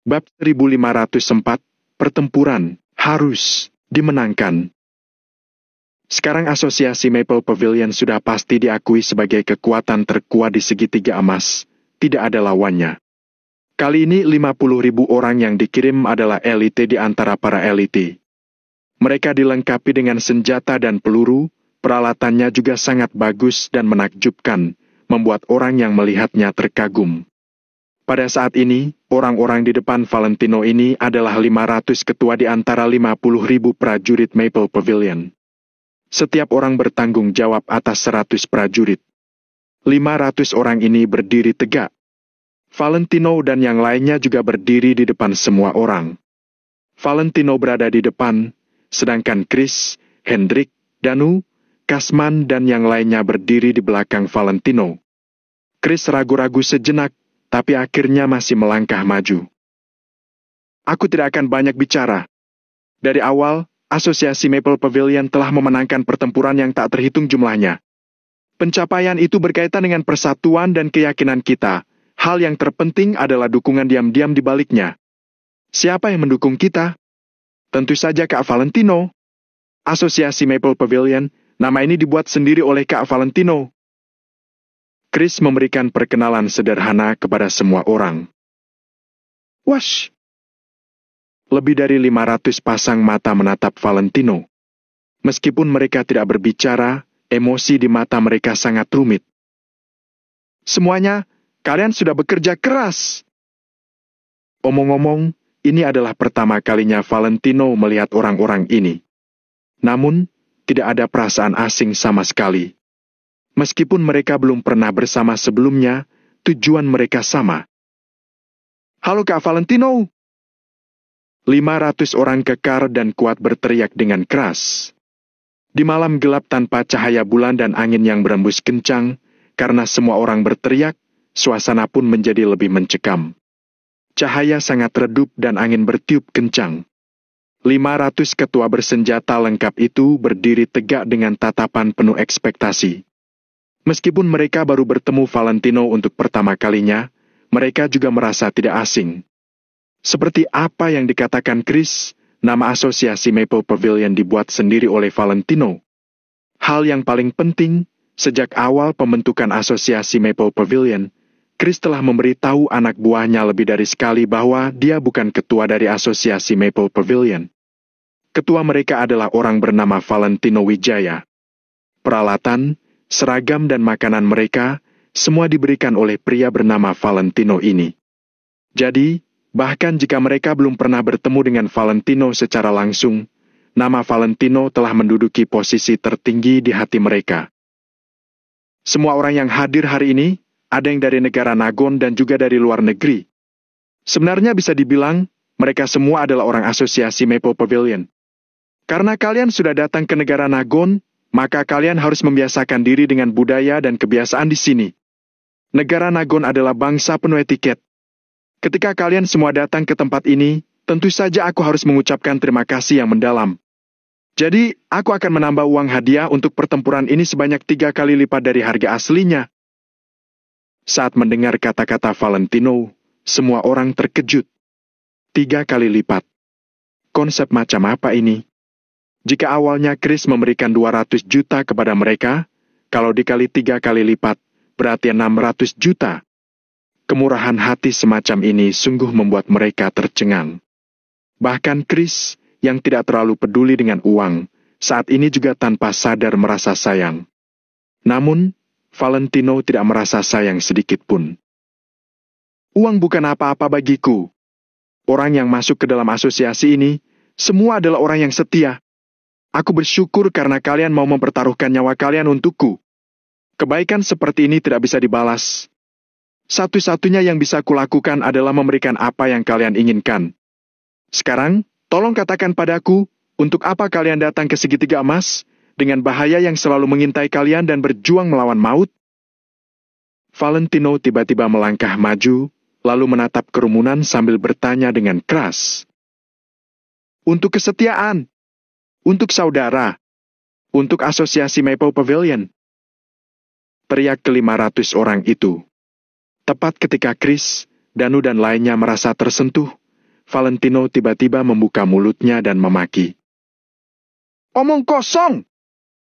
Bab 1504, Pertempuran, harus dimenangkan. Sekarang asosiasi Maple Pavilion sudah pasti diakui sebagai kekuatan terkuat di segitiga emas. Tidak ada lawannya. Kali ini 50.000 orang yang dikirim adalah elite di antara para elite. Mereka dilengkapi dengan senjata dan peluru, peralatannya juga sangat bagus dan menakjubkan, membuat orang yang melihatnya terkagum. Pada saat ini, orang-orang di depan Valentino ini adalah 500 ketua di antara 50.000 prajurit Maple Pavilion. Setiap orang bertanggung jawab atas 100 prajurit. 500 orang ini berdiri tegak. Valentino dan yang lainnya juga berdiri di depan semua orang. Valentino berada di depan, sedangkan Chris, Hendrik, Danu, Kasman dan yang lainnya berdiri di belakang Valentino. Chris ragu-ragu sejenak, tapi akhirnya masih melangkah maju. Aku tidak akan banyak bicara. Dari awal, Asosiasi Maple Pavilion telah memenangkan pertempuran yang tak terhitung jumlahnya. Pencapaian itu berkaitan dengan persatuan dan keyakinan kita. Hal yang terpenting adalah dukungan diam-diam di baliknya. Siapa yang mendukung kita? Tentu saja Kak Valentino. Asosiasi Maple Pavilion, nama ini dibuat sendiri oleh Kak Valentino. Chris memberikan perkenalan sederhana kepada semua orang. Wash! Lebih dari 500 pasang mata menatap Valentino. Meskipun mereka tidak berbicara, emosi di mata mereka sangat rumit. Semuanya, kalian sudah bekerja keras. Omong-omong, ini adalah pertama kalinya Valentino melihat orang-orang ini. Namun, tidak ada perasaan asing sama sekali. Meskipun mereka belum pernah bersama sebelumnya, tujuan mereka sama. Halo Kak Valentino! 500 orang kekar dan kuat berteriak dengan keras. Di malam gelap tanpa cahaya bulan dan angin yang berembus kencang, karena semua orang berteriak, suasana pun menjadi lebih mencekam. Cahaya sangat redup dan angin bertiup kencang. 500 ketua bersenjata lengkap itu berdiri tegak dengan tatapan penuh ekspektasi. Meskipun mereka baru bertemu Valentino untuk pertama kalinya, mereka juga merasa tidak asing. Seperti apa yang dikatakan Chris, nama asosiasi Maple Pavilion dibuat sendiri oleh Valentino. Hal yang paling penting, sejak awal pembentukan asosiasi Maple Pavilion, Chris telah memberitahu anak buahnya lebih dari sekali bahwa dia bukan ketua dari asosiasi Maple Pavilion. Ketua mereka adalah orang bernama Valentino Wijaya. Peralatan, seragam dan makanan mereka, semua diberikan oleh pria bernama Valentino ini. Jadi, bahkan jika mereka belum pernah bertemu dengan Valentino secara langsung, nama Valentino telah menduduki posisi tertinggi di hati mereka. Semua orang yang hadir hari ini, ada yang dari negara Nagon dan juga dari luar negeri. Sebenarnya bisa dibilang, mereka semua adalah orang asosiasi Maple Pavilion. Karena kalian sudah datang ke negara Nagon, maka kalian harus membiasakan diri dengan budaya dan kebiasaan di sini. Negara Nagon adalah bangsa penuh etiket. Ketika kalian semua datang ke tempat ini, tentu saja aku harus mengucapkan terima kasih yang mendalam. Jadi, aku akan menambah uang hadiah untuk pertempuran ini sebanyak 3 kali lipat dari harga aslinya. Saat mendengar kata-kata Valentino, semua orang terkejut. 3 kali lipat. Konsep macam apa ini? Jika awalnya Chris memberikan 200 juta kepada mereka, kalau dikali 3 kali lipat, berarti 600 juta. Kemurahan hati semacam ini sungguh membuat mereka tercengang. Bahkan Chris, yang tidak terlalu peduli dengan uang, saat ini juga tanpa sadar merasa sayang. Namun, Valentino tidak merasa sayang sedikit pun. Uang bukan apa-apa bagiku. Orang yang masuk ke dalam asosiasi ini, semua adalah orang yang setia. Aku bersyukur karena kalian mau mempertaruhkan nyawa kalian untukku. Kebaikan seperti ini tidak bisa dibalas. Satu-satunya yang bisa kulakukan adalah memberikan apa yang kalian inginkan. Sekarang, tolong katakan padaku, untuk apa kalian datang ke segitiga emas, dengan bahaya yang selalu mengintai kalian dan berjuang melawan maut? Valentino tiba-tiba melangkah maju, lalu menatap kerumunan sambil bertanya dengan keras. Untuk kesetiaan. Untuk saudara, untuk asosiasi Maple Pavilion. Teriak ke-500 orang itu. Tepat ketika Chris, Danu dan lainnya merasa tersentuh, Valentino tiba-tiba membuka mulutnya dan memaki. "Omong kosong!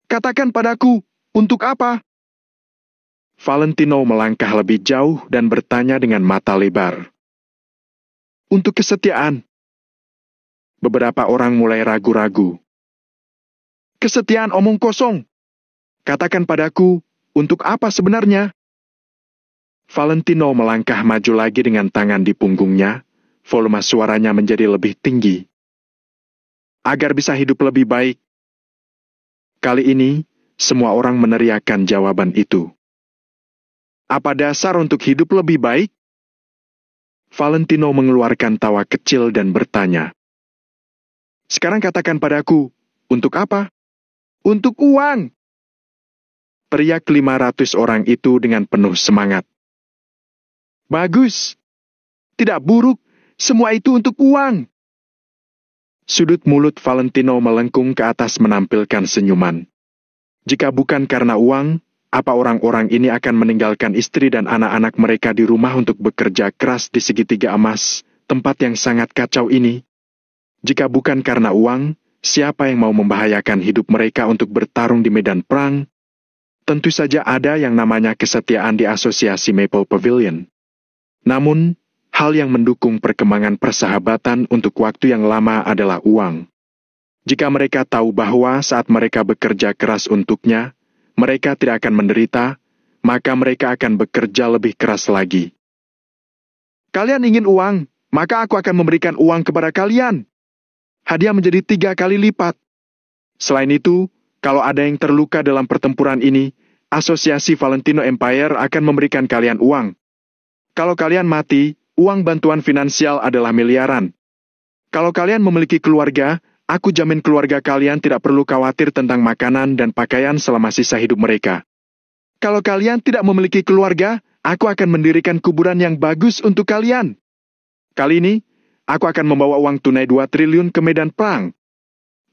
Katakan padaku, untuk apa?" Valentino melangkah lebih jauh dan bertanya dengan mata lebar. "Untuk kesetiaan." Beberapa orang mulai ragu-ragu. "Kesetiaan omong kosong. Katakan padaku, untuk apa sebenarnya?" Valentino melangkah maju lagi dengan tangan di punggungnya, volume suaranya menjadi lebih tinggi. "Agar bisa hidup lebih baik." Kali ini, semua orang meneriakkan jawaban itu. "Apa dasar untuk hidup lebih baik?" Valentino mengeluarkan tawa kecil dan bertanya. "Sekarang katakan padaku, untuk apa?" "Untuk uang!" teriak 500 orang itu dengan penuh semangat. "Bagus! Tidak buruk, semua itu untuk uang!" Sudut mulut Valentino melengkung ke atas menampilkan senyuman. Jika bukan karena uang, apa orang-orang ini akan meninggalkan istri dan anak-anak mereka di rumah untuk bekerja keras di segitiga emas, tempat yang sangat kacau ini? Jika bukan karena uang, siapa yang mau membahayakan hidup mereka untuk bertarung di medan perang? Tentu saja ada yang namanya kesetiaan di asosiasi Maple Pavilion. Namun, hal yang mendukung perkembangan persahabatan untuk waktu yang lama adalah uang. Jika mereka tahu bahwa saat mereka bekerja keras untuknya, mereka tidak akan menderita, maka mereka akan bekerja lebih keras lagi. "Kalian ingin uang, maka aku akan memberikan uang kepada kalian. Hadiah menjadi 3 kali lipat. Selain itu, kalau ada yang terluka dalam pertempuran ini, Asosiasi Valentino Empire akan memberikan kalian uang. Kalau kalian mati, uang bantuan finansial adalah miliaran. Kalau kalian memiliki keluarga, aku jamin keluarga kalian tidak perlu khawatir tentang makanan dan pakaian selama sisa hidup mereka. Kalau kalian tidak memiliki keluarga, aku akan mendirikan kuburan yang bagus untuk kalian. Kali ini, aku akan membawa uang tunai 2 triliun ke medan perang.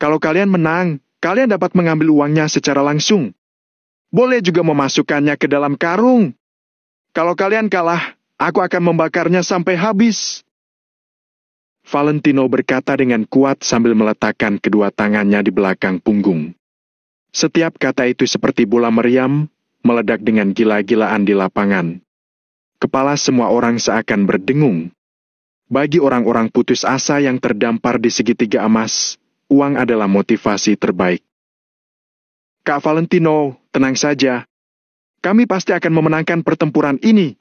Kalau kalian menang, kalian dapat mengambil uangnya secara langsung. Boleh juga memasukkannya ke dalam karung. Kalau kalian kalah, aku akan membakarnya sampai habis." Valentino berkata dengan kuat sambil meletakkan kedua tangannya di belakang punggung. Setiap kata itu seperti bola meriam, meledak dengan gila-gilaan di lapangan. Kepala semua orang seakan berdengung. Bagi orang-orang putus asa yang terdampar di segitiga emas, uang adalah motivasi terbaik. "Kak Valentino, tenang saja. Kami pasti akan memenangkan pertempuran ini.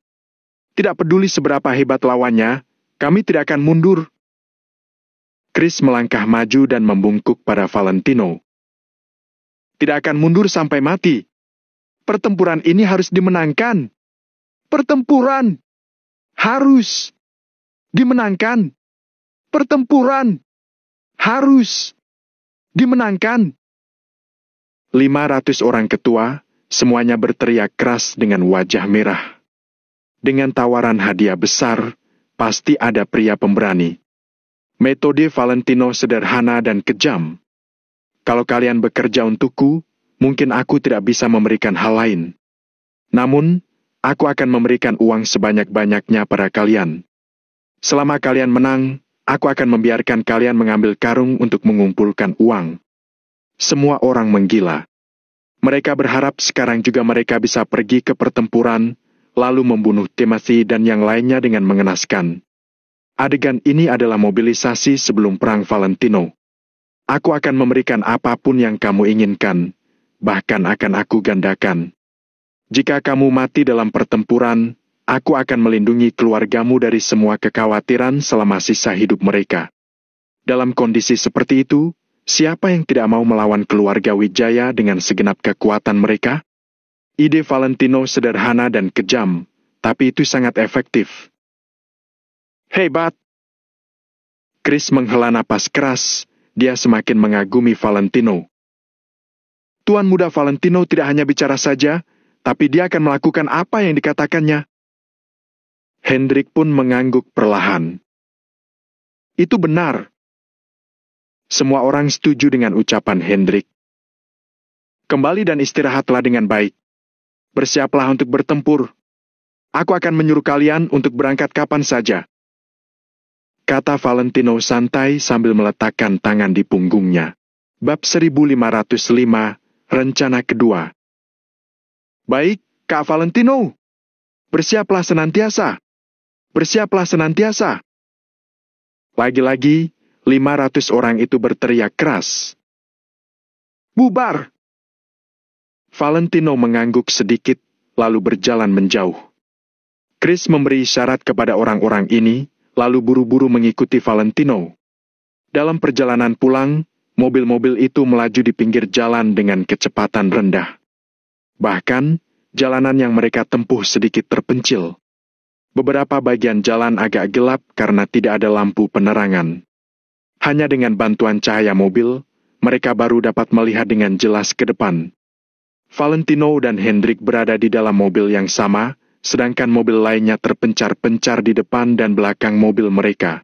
Tidak peduli seberapa hebat lawannya, kami tidak akan mundur." Chris melangkah maju dan membungkuk pada Valentino. "Tidak akan mundur sampai mati. Pertempuran ini harus dimenangkan. Pertempuran harus dimenangkan. Pertempuran harus dimenangkan." 500 orang ketua, semuanya berteriak keras dengan wajah merah. Dengan tawaran hadiah besar, pasti ada pria pemberani. Metode Valentino sederhana dan kejam. Kalau kalian bekerja untukku, mungkin aku tidak bisa memberikan hal lain. Namun, aku akan memberikan uang sebanyak-banyaknya pada kalian. Selama kalian menang, aku akan membiarkan kalian mengambil karung untuk mengumpulkan uang. Semua orang menggila. Mereka berharap sekarang juga mereka bisa pergi ke pertempuran, lalu membunuh Timothy dan yang lainnya dengan mengenaskan. Adegan ini adalah mobilisasi sebelum perang Valentino. Aku akan memberikan apapun yang kamu inginkan, bahkan akan aku gandakan. Jika kamu mati dalam pertempuran, aku akan melindungi keluargamu dari semua kekhawatiran selama sisa hidup mereka. Dalam kondisi seperti itu, siapa yang tidak mau melawan keluarga Wijaya dengan segenap kekuatan mereka? Ide Valentino sederhana dan kejam, tapi itu sangat efektif. "Hebat!" Chris menghela napas keras, dia semakin mengagumi Valentino. Tuan Muda Valentino tidak hanya bicara saja, tapi dia akan melakukan apa yang dikatakannya. Hendrik pun mengangguk perlahan. Itu benar. Semua orang setuju dengan ucapan Hendrik. Kembali dan istirahatlah dengan baik. Bersiaplah untuk bertempur. Aku akan menyuruh kalian untuk berangkat kapan saja. kata Valentino santai sambil meletakkan tangan di punggungnya. Bab 1505, rencana kedua. Baik, Kak Valentino. Bersiaplah senantiasa. Bersiaplah senantiasa. Lagi-lagi, 500 orang itu berteriak keras. Bubar! Valentino mengangguk sedikit, lalu berjalan menjauh. Chris memberi isyarat kepada orang-orang ini, lalu buru-buru mengikuti Valentino. Dalam perjalanan pulang, mobil-mobil itu melaju di pinggir jalan dengan kecepatan rendah. Bahkan, jalanan yang mereka tempuh sedikit terpencil. Beberapa bagian jalan agak gelap karena tidak ada lampu penerangan. Hanya dengan bantuan cahaya mobil, mereka baru dapat melihat dengan jelas ke depan. Valentino dan Hendrik berada di dalam mobil yang sama, sedangkan mobil lainnya terpencar-pencar di depan dan belakang mobil mereka.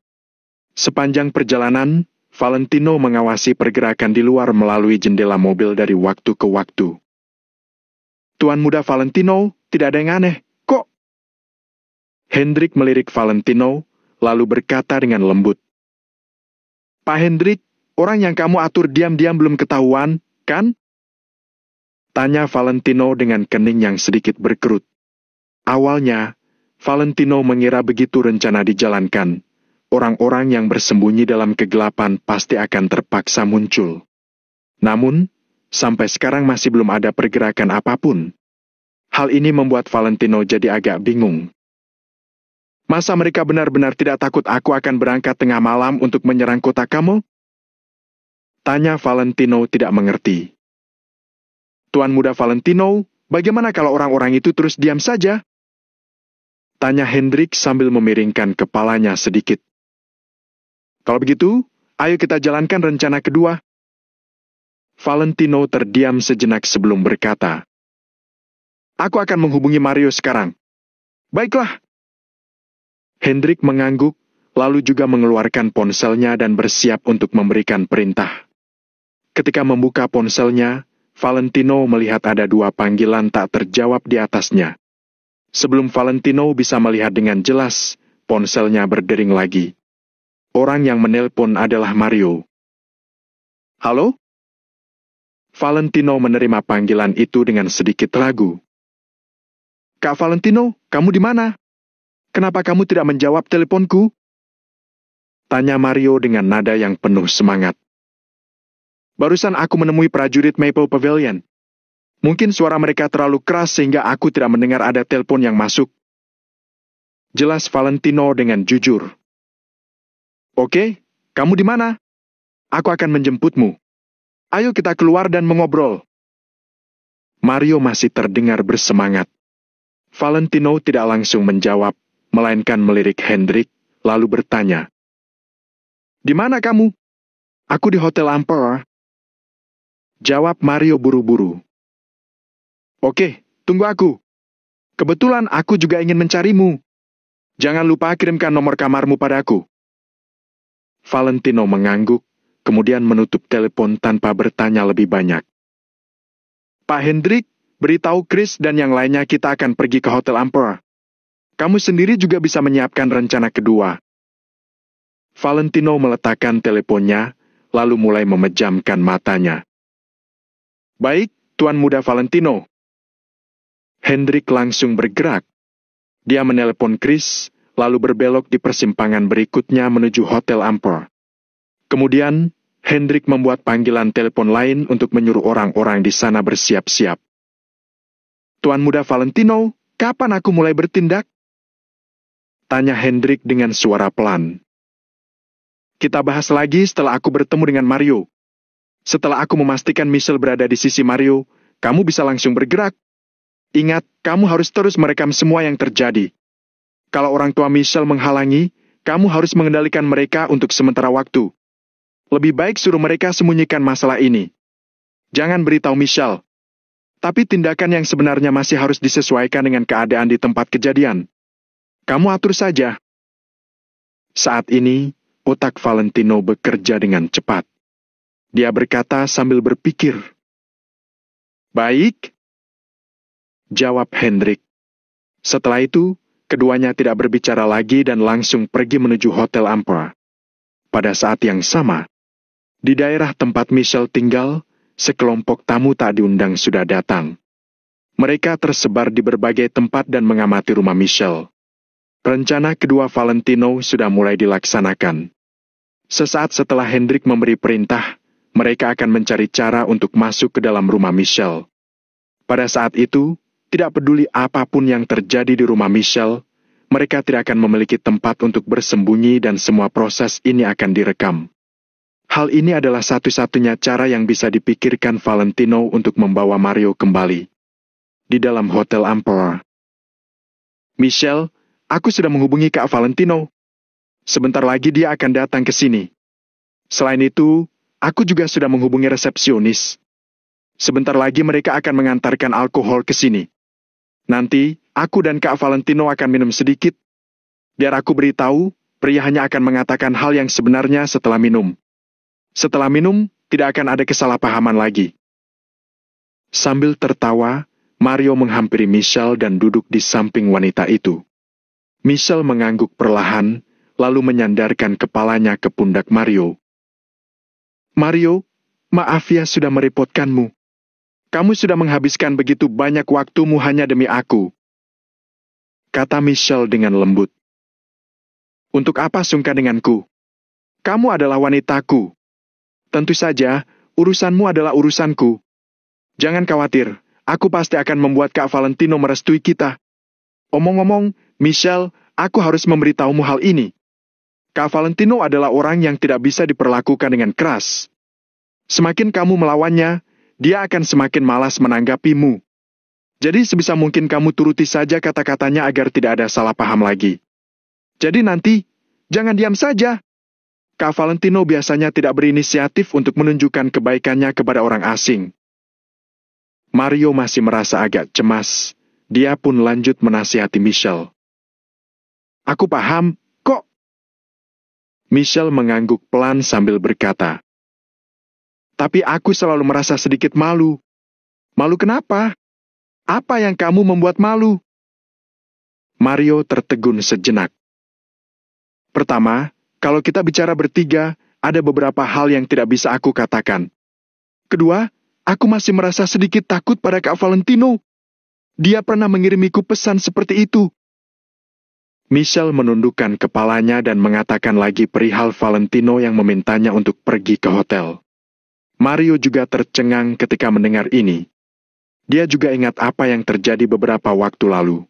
Sepanjang perjalanan, Valentino mengawasi pergerakan di luar melalui jendela mobil dari waktu ke waktu. Tuan muda Valentino, tidak ada yang aneh, kok? Hendrik melirik Valentino, lalu berkata dengan lembut. Pak Hendrik, orang yang kamu atur diam-diam belum ketahuan, kan? Tanya Valentino dengan kening yang sedikit berkerut. Awalnya, Valentino mengira begitu rencana dijalankan. Orang-orang yang bersembunyi dalam kegelapan pasti akan terpaksa muncul. Namun, sampai sekarang masih belum ada pergerakan apapun. Hal ini membuat Valentino jadi agak bingung. Masa mereka benar-benar tidak takut aku akan berangkat tengah malam untuk menyerang kota kamu? Tanya Valentino tidak mengerti. Tuan muda Valentino, bagaimana kalau orang-orang itu terus diam saja? Tanya Hendrik sambil memiringkan kepalanya sedikit. Kalau begitu, ayo kita jalankan rencana kedua. Valentino terdiam sejenak sebelum berkata. Aku akan menghubungi Mario sekarang. Baiklah. Hendrik mengangguk, lalu juga mengeluarkan ponselnya dan bersiap untuk memberikan perintah. Ketika membuka ponselnya, Valentino melihat ada 2 panggilan tak terjawab di atasnya. Sebelum Valentino bisa melihat dengan jelas, ponselnya berdering lagi. Orang yang menelpon adalah Mario. Halo? Valentino menerima panggilan itu dengan sedikit ragu. Kak Valentino, kamu di mana? Kenapa kamu tidak menjawab teleponku? Tanya Mario dengan nada yang penuh semangat. Barusan aku menemui prajurit Maple Pavilion. Mungkin suara mereka terlalu keras sehingga aku tidak mendengar ada telepon yang masuk. Jelas Valentino dengan jujur. Oke, kamu di mana? Aku akan menjemputmu. Ayo kita keluar dan mengobrol. Mario masih terdengar bersemangat. Valentino tidak langsung menjawab, melainkan melirik Hendrik, lalu bertanya. Di mana kamu? Aku di Hotel Emperor. Jawab Mario buru-buru. Oke, tunggu aku. Kebetulan aku juga ingin mencarimu. Jangan lupa kirimkan nomor kamarmu padaku. Valentino mengangguk, kemudian menutup telepon tanpa bertanya lebih banyak. Pak Hendrik, beritahu Chris dan yang lainnya kita akan pergi ke Hotel Emperor. Kamu sendiri juga bisa menyiapkan rencana kedua. Valentino meletakkan teleponnya, lalu mulai memejamkan matanya. Baik, Tuan Muda Valentino. Hendrik langsung bergerak. Dia menelepon Chris, lalu berbelok di persimpangan berikutnya menuju Hotel Emperor. Kemudian, Hendrik membuat panggilan telepon lain untuk menyuruh orang-orang di sana bersiap-siap. Tuan Muda Valentino, kapan aku mulai bertindak? Tanya Hendrik dengan suara pelan. Kita bahas lagi setelah aku bertemu dengan Mario. Setelah aku memastikan Michelle berada di sisi Mario, kamu bisa langsung bergerak. Ingat, kamu harus terus merekam semua yang terjadi. Kalau orang tua Michelle menghalangi, kamu harus mengendalikan mereka untuk sementara waktu. Lebih baik suruh mereka sembunyikan masalah ini. Jangan beritahu Michelle. Tapi tindakan yang sebenarnya masih harus disesuaikan dengan keadaan di tempat kejadian. Kamu atur saja. Saat ini, otak Valentino bekerja dengan cepat. Dia berkata sambil berpikir. Baik. Jawab Hendrik. Setelah itu, Keduanya tidak berbicara lagi dan langsung pergi menuju Hotel Ampera. Pada saat yang sama, di daerah tempat Michelle tinggal, sekelompok tamu tak diundang sudah datang. Mereka tersebar di berbagai tempat dan mengamati rumah Michelle. Rencana kedua Valentino sudah mulai dilaksanakan. Sesaat setelah Hendrik memberi perintah, mereka akan mencari cara untuk masuk ke dalam rumah Michelle. Pada saat itu, tidak peduli apapun yang terjadi di rumah Michelle, mereka tidak akan memiliki tempat untuk bersembunyi dan semua proses ini akan direkam. Hal ini adalah satu-satunya cara yang bisa dipikirkan Valentino untuk membawa Mario kembali. Di dalam Hotel Ampera. Michelle, aku sudah menghubungi Kak Valentino. Sebentar lagi dia akan datang ke sini. Selain itu, aku juga sudah menghubungi resepsionis. Sebentar lagi mereka akan mengantarkan alkohol ke sini. Nanti, aku dan Kak Valentino akan minum sedikit. Biar aku beritahu, pria hanya akan mengatakan hal yang sebenarnya setelah minum. Setelah minum, tidak akan ada kesalahpahaman lagi. Sambil tertawa, Mario menghampiri Michelle dan duduk di samping wanita itu. Michelle mengangguk perlahan, lalu menyandarkan kepalanya ke pundak Mario. Mario, maaf ya sudah merepotkanmu. Kamu sudah menghabiskan begitu banyak waktumu hanya demi aku. Kata Michelle dengan lembut. Untuk apa sungkan denganku? Kamu adalah wanitaku. Tentu saja, urusanmu adalah urusanku. Jangan khawatir, aku pasti akan membuat Kak Valentino merestui kita. Omong-omong, Michelle, aku harus memberitahumu hal ini. Kak Valentino adalah orang yang tidak bisa diperlakukan dengan keras. Semakin kamu melawannya, dia akan semakin malas menanggapimu. Jadi sebisa mungkin kamu turuti saja kata-katanya agar tidak ada salah paham lagi. Jadi nanti, jangan diam saja. Kak Valentino biasanya tidak berinisiatif untuk menunjukkan kebaikannya kepada orang asing. Mario masih merasa agak cemas. Dia pun lanjut menasihati Michelle. Aku paham, kok. Michelle mengangguk pelan sambil berkata. Tapi aku selalu merasa sedikit malu. Malu kenapa? Apa yang kamu membuat malu? Mario tertegun sejenak. Pertama, kalau kita bicara bertiga, ada beberapa hal yang tidak bisa aku katakan. Kedua, aku masih merasa sedikit takut pada Kak Valentino. Dia pernah mengirimiku pesan seperti itu. Michelle menundukkan kepalanya dan mengatakan lagi perihal Valentino yang memintanya untuk pergi ke hotel. Mario juga tercengang ketika mendengar ini. Dia juga ingat apa yang terjadi beberapa waktu lalu.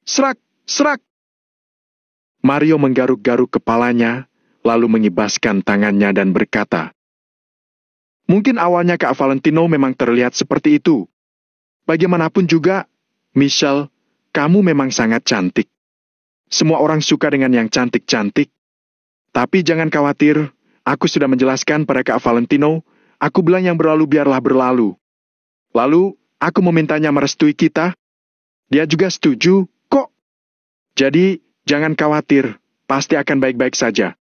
Serak, serak! Mario menggaruk-garuk kepalanya, lalu mengibaskan tangannya dan berkata, mungkin awalnya Kak Valentino memang terlihat seperti itu. Bagaimanapun juga, Michelle, kamu memang sangat cantik. Semua orang suka dengan yang cantik-cantik. Tapi jangan khawatir, aku sudah menjelaskan pada Kak Valentino, aku bilang yang berlalu biarlah berlalu. Lalu, aku memintanya merestui kita. Dia juga setuju, kok. Jadi, jangan khawatir, pasti akan baik-baik saja.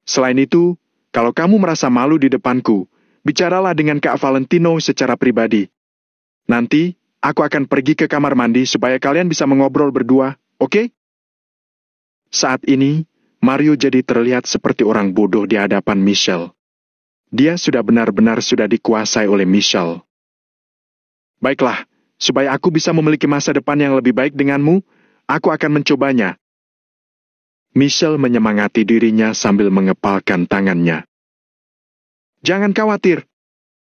Selain itu, kalau kamu merasa malu di depanku, bicaralah dengan Kak Valentino secara pribadi. Nanti, aku akan pergi ke kamar mandi supaya kalian bisa mengobrol berdua, oke? Saat ini, Mario jadi terlihat seperti orang bodoh di hadapan Michelle. Dia sudah benar-benar sudah dikuasai oleh Michelle. Baiklah, supaya aku bisa memiliki masa depan yang lebih baik denganmu, aku akan mencobanya. Michelle menyemangati dirinya sambil mengepalkan tangannya. Jangan khawatir,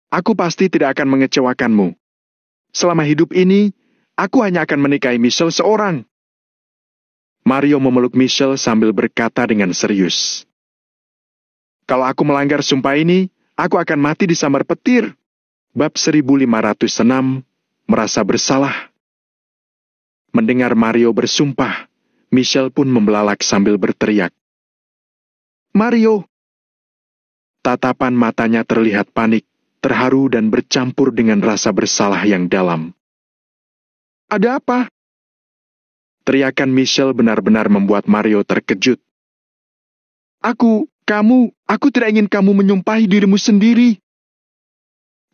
aku pasti tidak akan mengecewakanmu. Selama hidup ini, aku hanya akan menikahi Michelle seorang. Mario memeluk Michelle sambil berkata dengan serius. Kalau aku melanggar sumpah ini, aku akan mati disambar petir. Bab 1506, merasa bersalah. Mendengar Mario bersumpah, Michelle pun membelalak sambil berteriak. Mario! Tatapan matanya terlihat panik, terharu dan bercampur dengan rasa bersalah yang dalam. Ada apa? Teriakan Michelle benar-benar membuat Mario terkejut. Aku tidak ingin kamu menyumpahi dirimu sendiri.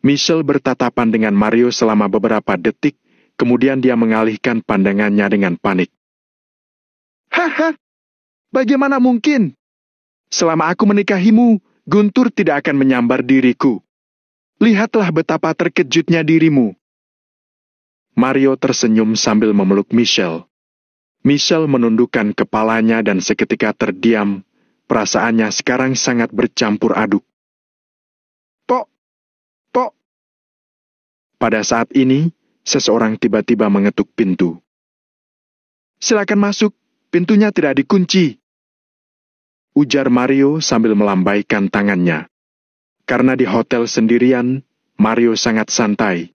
Michelle bertatapan dengan Mario selama beberapa detik, kemudian dia mengalihkan pandangannya dengan panik. Haha, bagaimana mungkin? Selama aku menikahimu, Guntur tidak akan menyambar diriku. Lihatlah betapa terkejutnya dirimu. Mario tersenyum sambil memeluk Michelle. Michelle menundukkan kepalanya dan seketika terdiam. Perasaannya sekarang sangat bercampur aduk. Pok, pok. Pada saat ini, seseorang tiba-tiba mengetuk pintu. Silakan masuk, pintunya tidak dikunci. Ujar Mario sambil melambaikan tangannya. Karena di hotel sendirian, Mario sangat santai.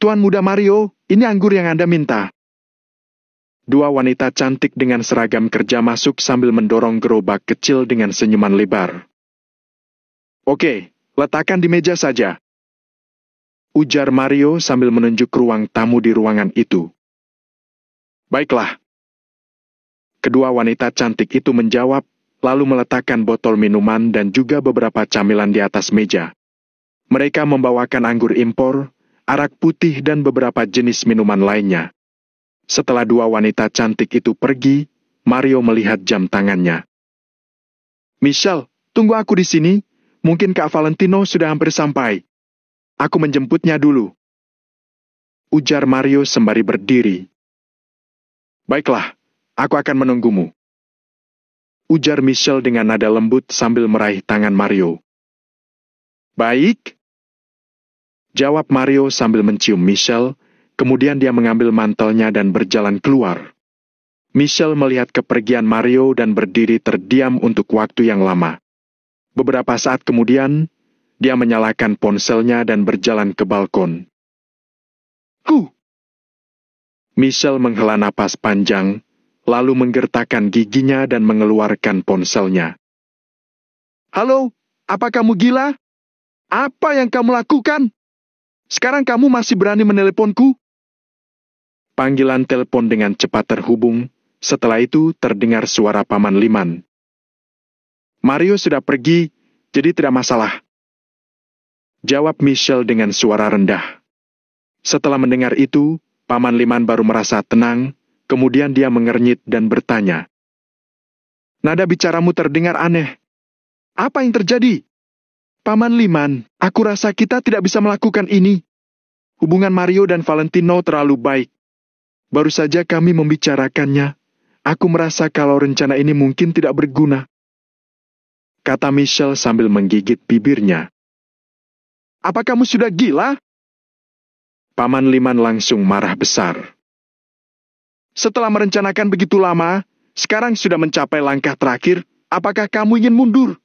Tuan muda Mario, ini anggur yang Anda minta. Dua wanita cantik dengan seragam kerja masuk sambil mendorong gerobak kecil dengan senyuman lebar. Oke, letakkan di meja saja. Ujar Mario sambil menunjuk ruang tamu di ruangan itu. Baiklah. Kedua wanita cantik itu menjawab, lalu meletakkan botol minuman dan juga beberapa camilan di atas meja. Mereka membawakan anggur impor, arak putih dan beberapa jenis minuman lainnya. Setelah dua wanita cantik itu pergi, Mario melihat jam tangannya. Michelle, tunggu aku di sini. Mungkin Kak Valentino sudah hampir sampai. Aku menjemputnya dulu. Ujar Mario sembari berdiri. Baiklah, aku akan menunggumu. Ujar Michelle dengan nada lembut sambil meraih tangan Mario. Baik. Jawab Mario sambil mencium Michelle, kemudian dia mengambil mantelnya dan berjalan keluar. Michelle melihat kepergian Mario dan berdiri terdiam untuk waktu yang lama. Beberapa saat kemudian, dia menyalakan ponselnya dan berjalan ke balkon. Michelle menghela napas panjang, lalu menggertakkan giginya dan mengeluarkan ponselnya. Halo, apa kamu gila? Apa yang kamu lakukan? Sekarang kamu masih berani meneleponku? Panggilan telepon dengan cepat terhubung, setelah itu terdengar suara Paman Liman. Mario sudah pergi, jadi tidak masalah. Jawab Michelle dengan suara rendah. Setelah mendengar itu, Paman Liman baru merasa tenang, kemudian dia mengernyit dan bertanya. Nada bicaramu terdengar aneh. Apa yang terjadi? Paman Liman, aku rasa kita tidak bisa melakukan ini. Hubungan Mario dan Valentino terlalu baik. Baru saja kami membicarakannya. Aku merasa kalau rencana ini mungkin tidak berguna. Kata Michelle sambil menggigit bibirnya. Apa kamu sudah gila? Paman Liman langsung marah besar. Setelah merencanakan begitu lama, sekarang sudah mencapai langkah terakhir, apakah kamu ingin mundur?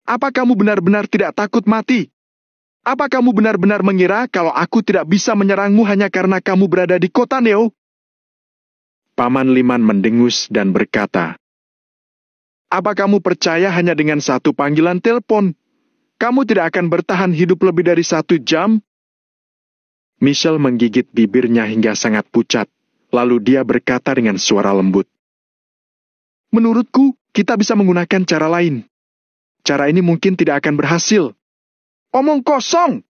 Apa kamu benar-benar tidak takut mati? Apa kamu benar-benar mengira kalau aku tidak bisa menyerangmu hanya karena kamu berada di kota Neo? Paman Liman mendengus dan berkata, apa kamu percaya hanya dengan satu panggilan telepon? Kamu tidak akan bertahan hidup lebih dari 1 jam? Michelle menggigit bibirnya hingga sangat pucat, lalu dia berkata dengan suara lembut. Menurutku, kita bisa menggunakan cara lain. Cara ini mungkin tidak akan berhasil. Omong kosong!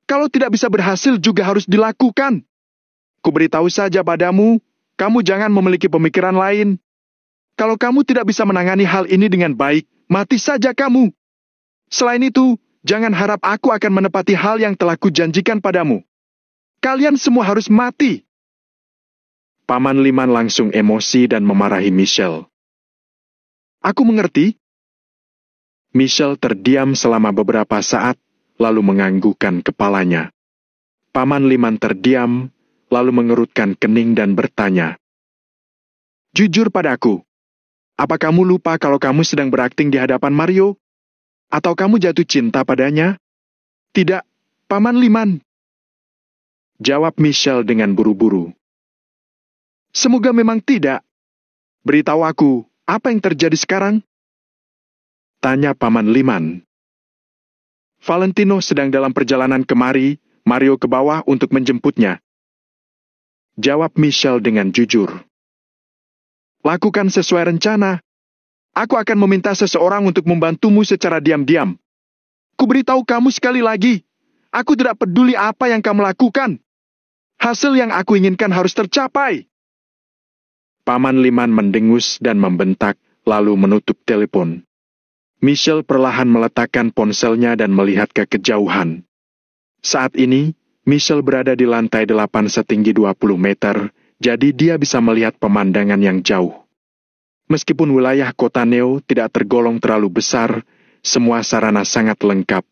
Kalau tidak bisa berhasil juga harus dilakukan. Kuberitahu saja padamu, kamu jangan memiliki pemikiran lain. Kalau kamu tidak bisa menangani hal ini dengan baik, mati saja kamu. Selain itu, jangan harap aku akan menepati hal yang telah kujanjikan padamu. Kalian semua harus mati. Paman Liman langsung emosi dan memarahi Michelle. Aku mengerti. Michelle terdiam selama beberapa saat, lalu menganggukkan kepalanya. Paman Liman terdiam, lalu mengerutkan kening dan bertanya. Jujur padaku, apa kamu lupa kalau kamu sedang berakting di hadapan Mario? Atau kamu jatuh cinta padanya? Tidak, Paman Liman. Jawab Michelle dengan buru-buru. Semoga memang tidak. Beritahu aku, apa yang terjadi sekarang? Tanya Paman Liman. Valentino sedang dalam perjalanan kemari, Mario ke bawah untuk menjemputnya. Jawab Michelle dengan jujur. Lakukan sesuai rencana. Aku akan meminta seseorang untuk membantumu secara diam-diam. Kuberitahu kamu sekali lagi, aku tidak peduli apa yang kamu lakukan. Hasil yang aku inginkan harus tercapai. Paman Liman mendengus dan membentak, lalu menutup telepon. Michelle perlahan meletakkan ponselnya dan melihat ke kejauhan. Saat ini, Michelle berada di lantai 8 setinggi 20 meter, jadi dia bisa melihat pemandangan yang jauh. Meskipun wilayah kota Neo tidak tergolong terlalu besar, semua sarana sangat lengkap.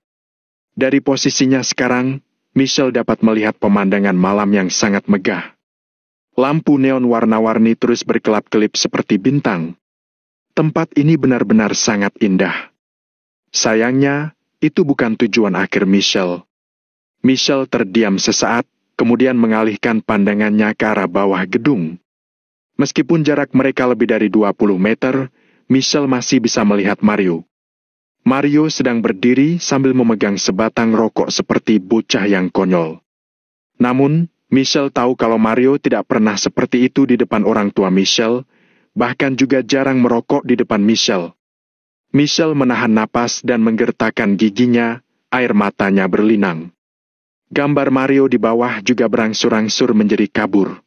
Dari posisinya sekarang, Michelle dapat melihat pemandangan malam yang sangat megah. Lampu neon warna-warni terus berkelap-kelip seperti bintang. Tempat ini benar-benar sangat indah. Sayangnya, itu bukan tujuan akhir Michelle. Michelle terdiam sesaat, kemudian mengalihkan pandangannya ke arah bawah gedung. Meskipun jarak mereka lebih dari 20 meter, Michelle masih bisa melihat Mario. Mario sedang berdiri sambil memegang sebatang rokok seperti bocah yang konyol. Namun, Michelle tahu kalau Mario tidak pernah seperti itu di depan orang tua Michelle, bahkan juga jarang merokok di depan Michelle. Michelle menahan napas dan menggertakkan giginya, air matanya berlinang. Gambar Mario di bawah juga berangsur-angsur menjadi kabur.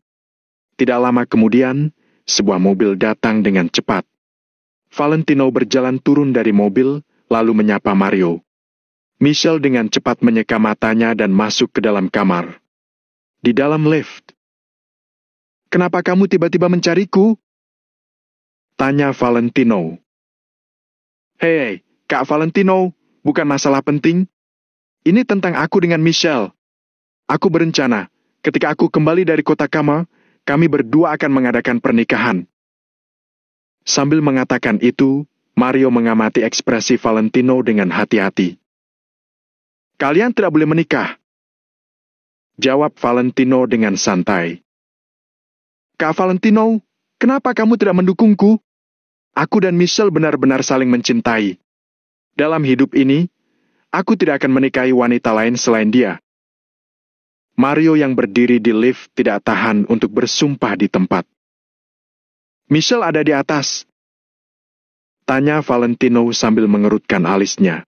Tidak lama kemudian, sebuah mobil datang dengan cepat. Valentino berjalan turun dari mobil, lalu menyapa Mario. Michelle dengan cepat menyeka matanya dan masuk ke dalam kamar. Di dalam lift. "Kenapa kamu tiba-tiba mencariku?" tanya Valentino. "Hei, Kak Valentino, bukan masalah penting. Ini tentang aku dengan Michelle. Aku berencana, ketika aku kembali dari kota kami berdua akan mengadakan pernikahan." Sambil mengatakan itu, Mario mengamati ekspresi Valentino dengan hati-hati. "Kalian tidak boleh menikah," jawab Valentino dengan santai. "Kak Valentino, kenapa kamu tidak mendukungku? Aku dan Michelle benar-benar saling mencintai. Dalam hidup ini, aku tidak akan menikahi wanita lain selain dia." Mario yang berdiri di lift tidak tahan untuk bersumpah di tempat. "Michelle ada di atas?" tanya Valentino sambil mengerutkan alisnya.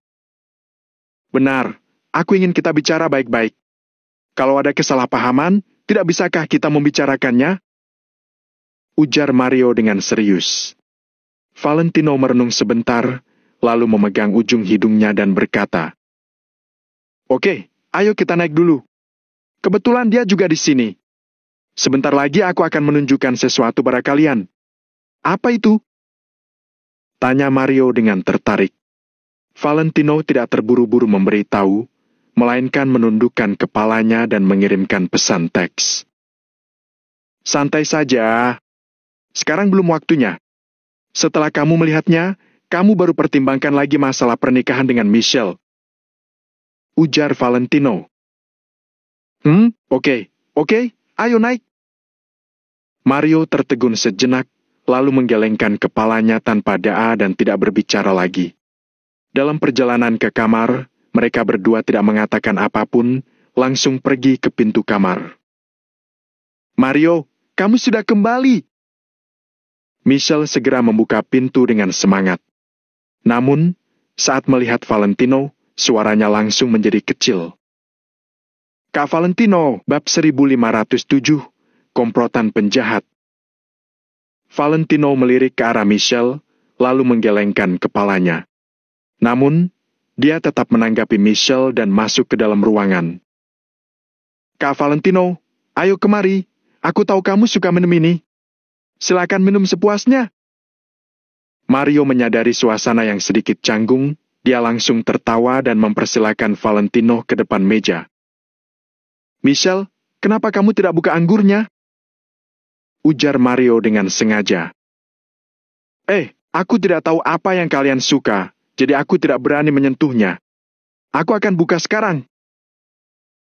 "Benar, aku ingin kita bicara baik-baik. Kalau ada kesalahpahaman, tidak bisakah kita membicarakannya?" ujar Mario dengan serius. Valentino merenung sebentar, lalu memegang ujung hidungnya dan berkata, "Oke, ayo kita naik dulu. Kebetulan dia juga di sini. Sebentar lagi aku akan menunjukkan sesuatu pada kalian." "Apa itu?" tanya Mario dengan tertarik. Valentino tidak terburu-buru memberitahu, melainkan menundukkan kepalanya dan mengirimkan pesan teks. "Santai saja. Sekarang belum waktunya. Setelah kamu melihatnya, kamu baru pertimbangkan lagi masalah pernikahan dengan Michelle," ujar Valentino. Oke, ayo naik." Mario tertegun sejenak, lalu menggelengkan kepalanya tanpa daa dan tidak berbicara lagi. Dalam perjalanan ke kamar, mereka berdua tidak mengatakan apapun, langsung pergi ke pintu kamar. "Mario, kamu sudah kembali!" Michelle segera membuka pintu dengan semangat. Namun, saat melihat Valentino, suaranya langsung menjadi kecil. "Kak Valentino, bab 1507, komplotan penjahat." Valentino melirik ke arah Michelle, lalu menggelengkan kepalanya. Namun, dia tetap menanggapi Michelle dan masuk ke dalam ruangan. "Kak Valentino, ayo kemari. Aku tahu kamu suka minum ini. Silakan minum sepuasnya." Mario menyadari suasana yang sedikit canggung, dia langsung tertawa dan mempersilakan Valentino ke depan meja. "Michelle, kenapa kamu tidak buka anggurnya?" ujar Mario dengan sengaja. Aku tidak tahu apa yang kalian suka, jadi aku tidak berani menyentuhnya. Aku akan buka sekarang."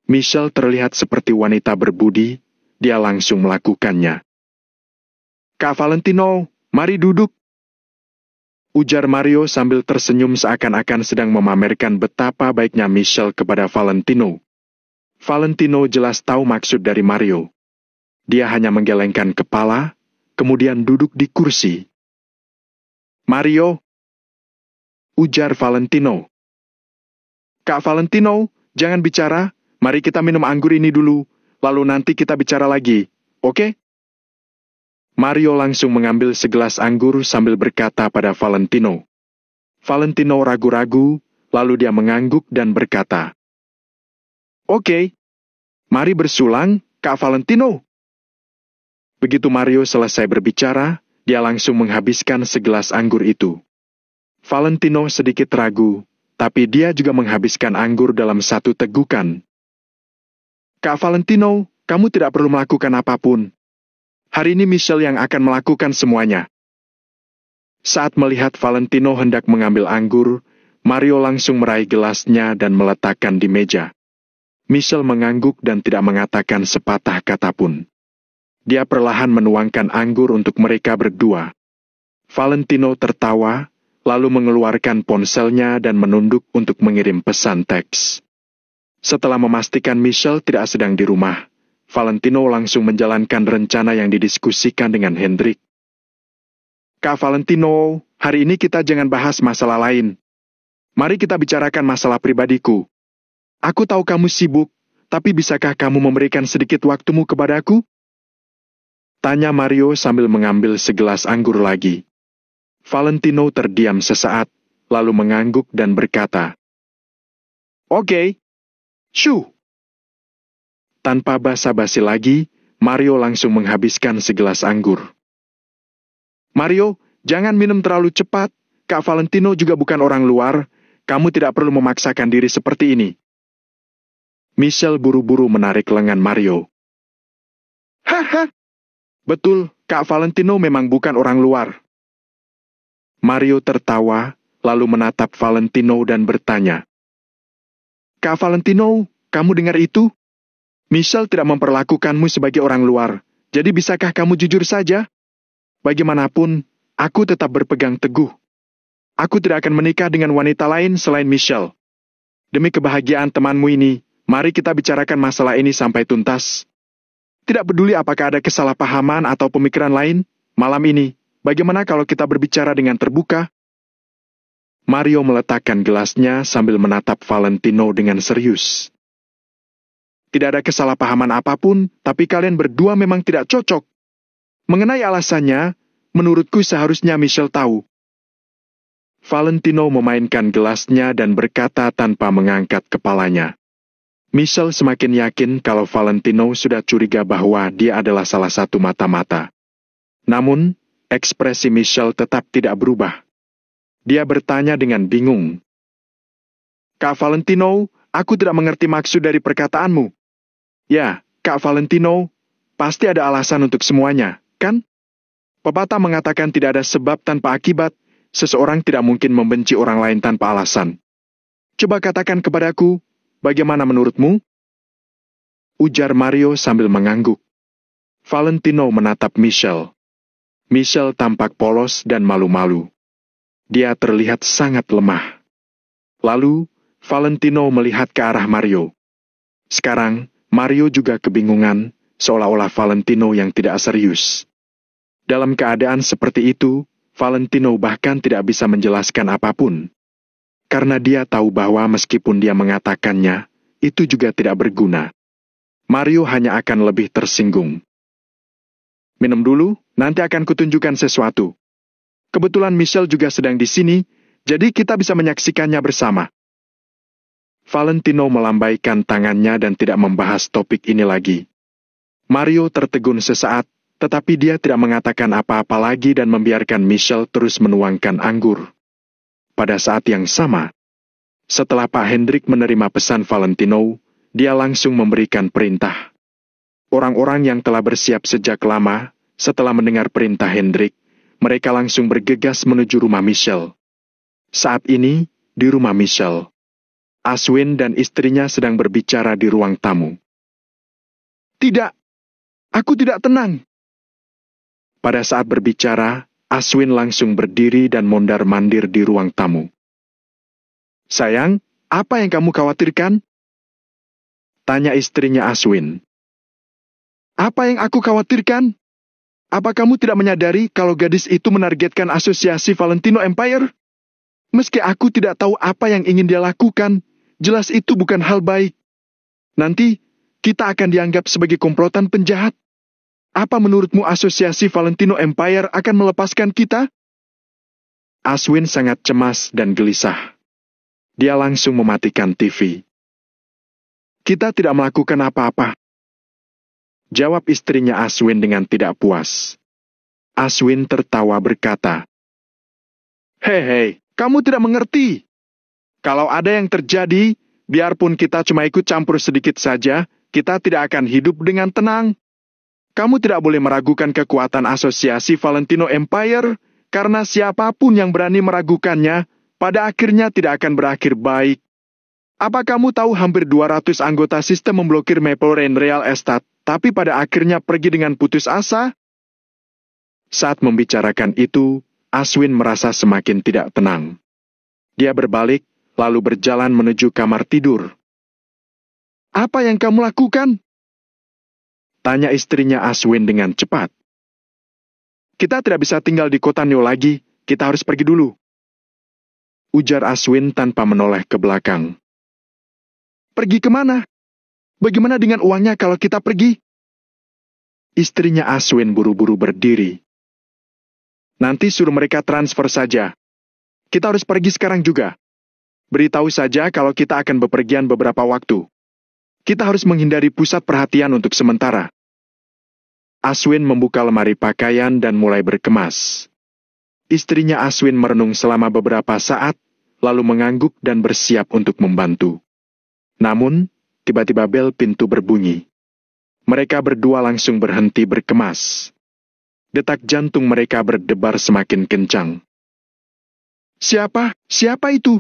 Michelle terlihat seperti wanita berbudi, dia langsung melakukannya. "Kak Valentino, mari duduk," ujar Mario sambil tersenyum seakan-akan sedang memamerkan betapa baiknya Michelle kepada Valentino. Valentino jelas tahu maksud dari Mario. Dia hanya menggelengkan kepala, kemudian duduk di kursi. "Mario," ujar Valentino. "Kak Valentino, jangan bicara. Mari kita minum anggur ini dulu, lalu nanti kita bicara lagi, oke?" Mario langsung mengambil segelas anggur sambil berkata pada Valentino. Valentino ragu-ragu, lalu dia mengangguk dan berkata, "Oke, mari bersulang, Kak Valentino." Begitu Mario selesai berbicara, dia langsung menghabiskan segelas anggur itu. Valentino sedikit ragu, tapi dia juga menghabiskan anggur dalam satu tegukan. "Kak Valentino, kamu tidak perlu melakukan apapun. Hari ini Michelle yang akan melakukan semuanya." Saat melihat Valentino hendak mengambil anggur, Mario langsung meraih gelasnya dan meletakkan di meja. Michelle mengangguk dan tidak mengatakan sepatah kata pun. Dia perlahan menuangkan anggur untuk mereka berdua. Valentino tertawa, lalu mengeluarkan ponselnya dan menunduk untuk mengirim pesan teks. Setelah memastikan Michelle tidak sedang di rumah, Valentino langsung menjalankan rencana yang didiskusikan dengan Hendrik. "Kak Valentino, hari ini kita jangan bahas masalah lain. Mari kita bicarakan masalah pribadiku. Aku tahu kamu sibuk, tapi bisakah kamu memberikan sedikit waktumu kepadaku?" Tanya Mario sambil mengambil segelas anggur lagi. Valentino terdiam sesaat, lalu mengangguk dan berkata, "Oke, shoo." Tanpa basa-basi lagi, Mario langsung menghabiskan segelas anggur. "Mario, jangan minum terlalu cepat. Kak Valentino juga bukan orang luar. Kamu tidak perlu memaksakan diri seperti ini." Michelle buru-buru menarik lengan Mario. "Haha, betul, Kak Valentino memang bukan orang luar." Mario tertawa, lalu menatap Valentino dan bertanya, "Kak Valentino, kamu dengar itu? Michelle tidak memperlakukanmu sebagai orang luar, jadi bisakah kamu jujur saja? Bagaimanapun, aku tetap berpegang teguh. Aku tidak akan menikah dengan wanita lain selain Michelle. Demi kebahagiaan temanmu ini, mari kita bicarakan masalah ini sampai tuntas. Tidak peduli apakah ada kesalahpahaman atau pemikiran lain, malam ini, bagaimana kalau kita berbicara dengan terbuka?" Mario meletakkan gelasnya sambil menatap Valentino dengan serius. "Tidak ada kesalahpahaman apapun, tapi kalian berdua memang tidak cocok. Mengenai alasannya, menurutku seharusnya Michelle tahu." Valentino memainkan gelasnya dan berkata tanpa mengangkat kepalanya. Michelle semakin yakin kalau Valentino sudah curiga bahwa dia adalah salah satu mata-mata. Namun, ekspresi Michelle tetap tidak berubah. Dia bertanya dengan bingung. "Kak Valentino, aku tidak mengerti maksud dari perkataanmu." "Ya, Kak Valentino, pasti ada alasan untuk semuanya, kan? Pepatah mengatakan tidak ada sebab tanpa akibat, seseorang tidak mungkin membenci orang lain tanpa alasan. Coba katakan kepadaku, bagaimana menurutmu?" Ujar Mario sambil mengangguk. Valentino menatap Michelle. Michelle tampak polos dan malu-malu. Dia terlihat sangat lemah. Lalu, Valentino melihat ke arah Mario. Sekarang, Mario juga kebingungan, seolah-olah Valentino yang tidak serius. Dalam keadaan seperti itu, Valentino bahkan tidak bisa menjelaskan apapun. Karena dia tahu bahwa meskipun dia mengatakannya, itu juga tidak berguna. Mario hanya akan lebih tersinggung. "Minum dulu, nanti akan kutunjukkan sesuatu. Kebetulan Michelle juga sedang di sini, jadi kita bisa menyaksikannya bersama." Valentino melambaikan tangannya dan tidak membahas topik ini lagi. Mario tertegun sesaat, tetapi dia tidak mengatakan apa-apa lagi dan membiarkan Michelle terus menuangkan anggur. Pada saat yang sama, setelah Pak Hendrik menerima pesan Valentino, dia langsung memberikan perintah. Orang-orang yang telah bersiap sejak lama, setelah mendengar perintah Hendrik, mereka langsung bergegas menuju rumah Michelle. Saat ini, di rumah Michelle, Aswin dan istrinya sedang berbicara di ruang tamu. "Tidak, aku tidak tenang." Pada saat berbicara, Aswin langsung berdiri dan mondar-mandir di ruang tamu. "Sayang, apa yang kamu khawatirkan?" Tanya istrinya Aswin. "Apa yang aku khawatirkan? Apa kamu tidak menyadari kalau gadis itu menargetkan asosiasi Valentino Empire? Meski aku tidak tahu apa yang ingin dia lakukan, jelas itu bukan hal baik. Nanti, kita akan dianggap sebagai komplotan penjahat. Apa menurutmu asosiasi Valentino Empire akan melepaskan kita? Aswin sangat cemas dan gelisah. Dia langsung mematikan TV. Kita tidak melakukan apa-apa, jawab istrinya Aswin dengan tidak puas. Aswin tertawa berkata, Hei, kamu tidak mengerti. Kalau ada yang terjadi, biarpun kita cuma ikut campur sedikit saja, kita tidak akan hidup dengan tenang. Kamu tidak boleh meragukan kekuatan asosiasi Valentino Empire, karena siapapun yang berani meragukannya, pada akhirnya tidak akan berakhir baik. Apa kamu tahu hampir 200 anggota sistem memblokir Maple Rain Real Estate, tapi pada akhirnya pergi dengan putus asa? Saat membicarakan itu, Aswin merasa semakin tidak tenang. Dia berbalik, lalu berjalan menuju kamar tidur. Apa yang kamu lakukan? Tanya istrinya Aswin dengan cepat. Kita tidak bisa tinggal di kota Neo lagi, kita harus pergi dulu. Ujar Aswin tanpa menoleh ke belakang. Pergi kemana? Bagaimana dengan uangnya kalau kita pergi? Istrinya Aswin buru-buru berdiri. Nanti suruh mereka transfer saja. Kita harus pergi sekarang juga. Beritahu saja kalau kita akan bepergian beberapa waktu. Kita harus menghindari pusat perhatian untuk sementara. Aswin membuka lemari pakaian dan mulai berkemas. Istrinya Aswin merenung selama beberapa saat, lalu mengangguk dan bersiap untuk membantu. Namun, tiba-tiba bel pintu berbunyi. Mereka berdua langsung berhenti berkemas. Detak jantung mereka berdebar semakin kencang. Siapa? Siapa itu?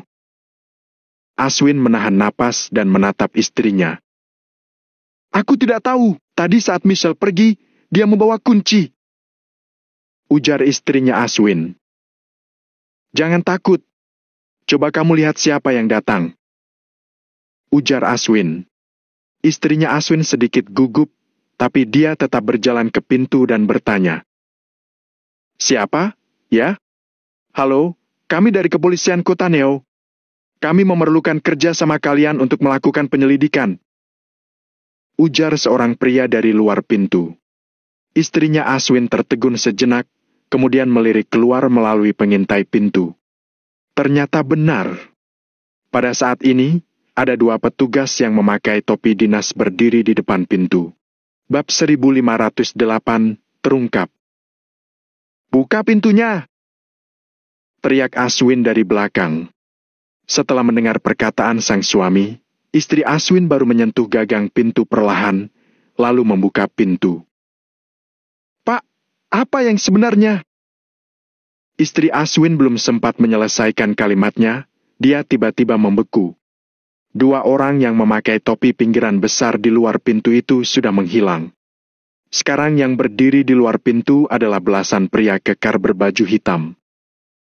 Aswin menahan napas dan menatap istrinya. Aku tidak tahu, tadi saat Michelle pergi, dia membawa kunci. Ujar istrinya Aswin. Jangan takut. Coba kamu lihat siapa yang datang. Ujar Aswin. Istrinya Aswin sedikit gugup, tapi dia tetap berjalan ke pintu dan bertanya. Siapa? Ya? Halo, kami dari kepolisian Kota Neo. Kami memerlukan kerja sama kalian untuk melakukan penyelidikan. Ujar seorang pria dari luar pintu. Istrinya Aswin tertegun sejenak, kemudian melirik keluar melalui pengintai pintu. Ternyata benar. Pada saat ini, ada dua petugas yang memakai topi dinas berdiri di depan pintu. Bab 1508 terungkap. Buka pintunya! Teriak Aswin dari belakang. Setelah mendengar perkataan sang suami, istri Aswin baru menyentuh gagang pintu perlahan, lalu membuka pintu. Pak, apa yang sebenarnya? Istri Aswin belum sempat menyelesaikan kalimatnya, dia tiba-tiba membeku. Dua orang yang memakai topi pinggiran besar di luar pintu itu sudah menghilang. Sekarang yang berdiri di luar pintu adalah belasan pria kekar berbaju hitam.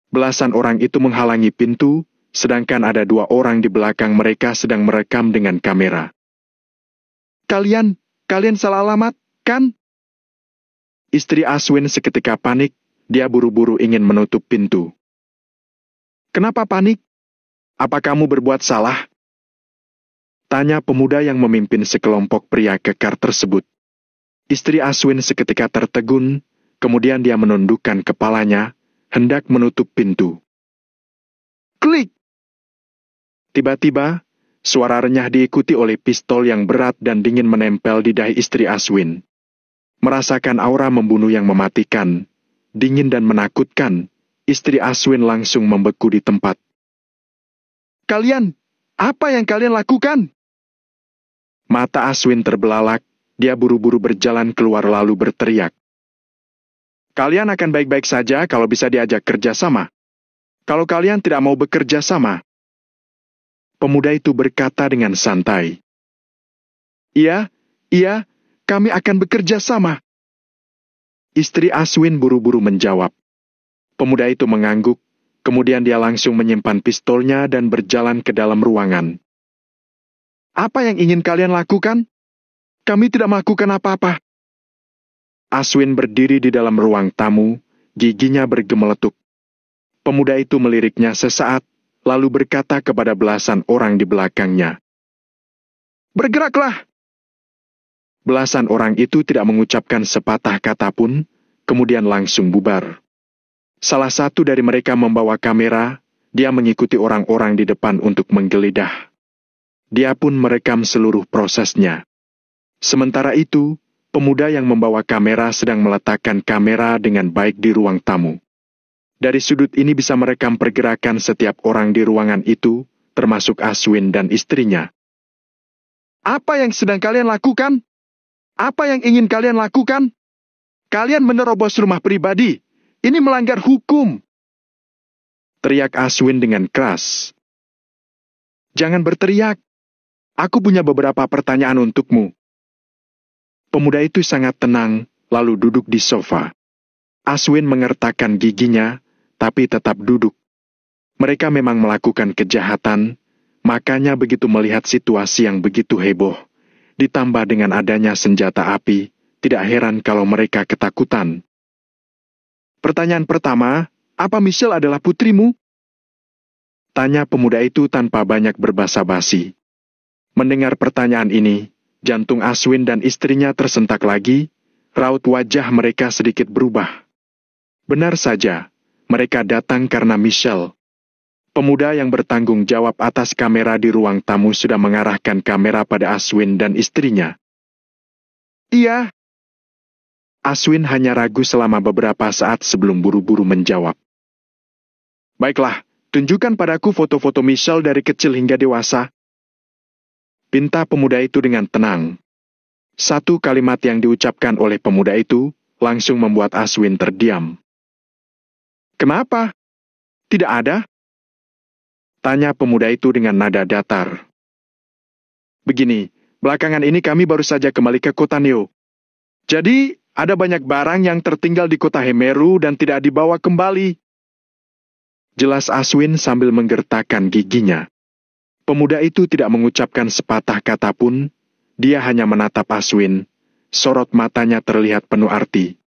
Belasan orang itu menghalangi pintu, sedangkan ada dua orang di belakang mereka sedang merekam dengan kamera. Kalian salah alamat, kan? Istri Aswin seketika panik, dia buru-buru ingin menutup pintu. Kenapa panik? Apa kamu berbuat salah? Tanya pemuda yang memimpin sekelompok pria kekar tersebut. Istri Aswin seketika tertegun, kemudian dia menundukkan kepalanya, hendak menutup pintu. Klik! Tiba-tiba, suara renyah diikuti oleh pistol yang berat dan dingin menempel di dahi istri Aswin. Merasakan aura membunuh yang mematikan, dingin dan menakutkan, istri Aswin langsung membeku di tempat. Kalian, apa yang kalian lakukan? Mata Aswin terbelalak, dia buru-buru berjalan keluar lalu berteriak. Kalian akan baik-baik saja kalau bisa diajak kerja sama. Kalau kalian tidak mau bekerja sama. Pemuda itu berkata dengan santai. Iya, kami akan bekerja sama. Istri Aswin buru-buru menjawab. Pemuda itu mengangguk, kemudian dia langsung menyimpan pistolnya dan berjalan ke dalam ruangan. Apa yang ingin kalian lakukan? Kami tidak melakukan apa-apa. Aswin berdiri di dalam ruang tamu, giginya bergemeletuk. Pemuda itu meliriknya sesaat, lalu berkata kepada belasan orang di belakangnya. Bergeraklah! Belasan orang itu tidak mengucapkan sepatah kata pun, kemudian langsung bubar. Salah satu dari mereka membawa kamera, dia mengikuti orang-orang di depan untuk menggeledah. Dia pun merekam seluruh prosesnya. Sementara itu, pemuda yang membawa kamera sedang meletakkan kamera dengan baik di ruang tamu. Dari sudut ini bisa merekam pergerakan setiap orang di ruangan itu, termasuk Aswin dan istrinya. "Apa yang sedang kalian lakukan? Apa yang ingin kalian lakukan? Kalian menerobos rumah pribadi. Ini melanggar hukum!" teriak Aswin dengan keras. "Jangan berteriak. Aku punya beberapa pertanyaan untukmu." Pemuda itu sangat tenang, lalu duduk di sofa. Aswin mengertakkan giginya, tapi tetap duduk. Mereka memang melakukan kejahatan, makanya begitu melihat situasi yang begitu heboh, ditambah dengan adanya senjata api, tidak heran kalau mereka ketakutan. "Pertanyaan pertama, apa Michelle adalah putrimu?" tanya pemuda itu tanpa banyak berbasa-basi. Mendengar pertanyaan ini, jantung Aswin dan istrinya tersentak lagi, raut wajah mereka sedikit berubah. Benar saja, mereka datang karena Michelle. Pemuda yang bertanggung jawab atas kamera di ruang tamu sudah mengarahkan kamera pada Aswin dan istrinya. "Iya." Aswin hanya ragu selama beberapa saat sebelum buru-buru menjawab. "Baiklah, tunjukkan padaku foto-foto Michelle dari kecil hingga dewasa," pinta pemuda itu dengan tenang. Satu kalimat yang diucapkan oleh pemuda itu langsung membuat Aswin terdiam. "Kenapa? Tidak ada?" tanya pemuda itu dengan nada datar. "Begini, belakangan ini kami baru saja kembali ke kota Neo. Jadi, ada banyak barang yang tertinggal di kota Hemeru dan tidak dibawa kembali," jelas Aswin sambil menggertakkan giginya. Pemuda itu tidak mengucapkan sepatah kata pun, dia hanya menatap Aswin, sorot matanya terlihat penuh arti.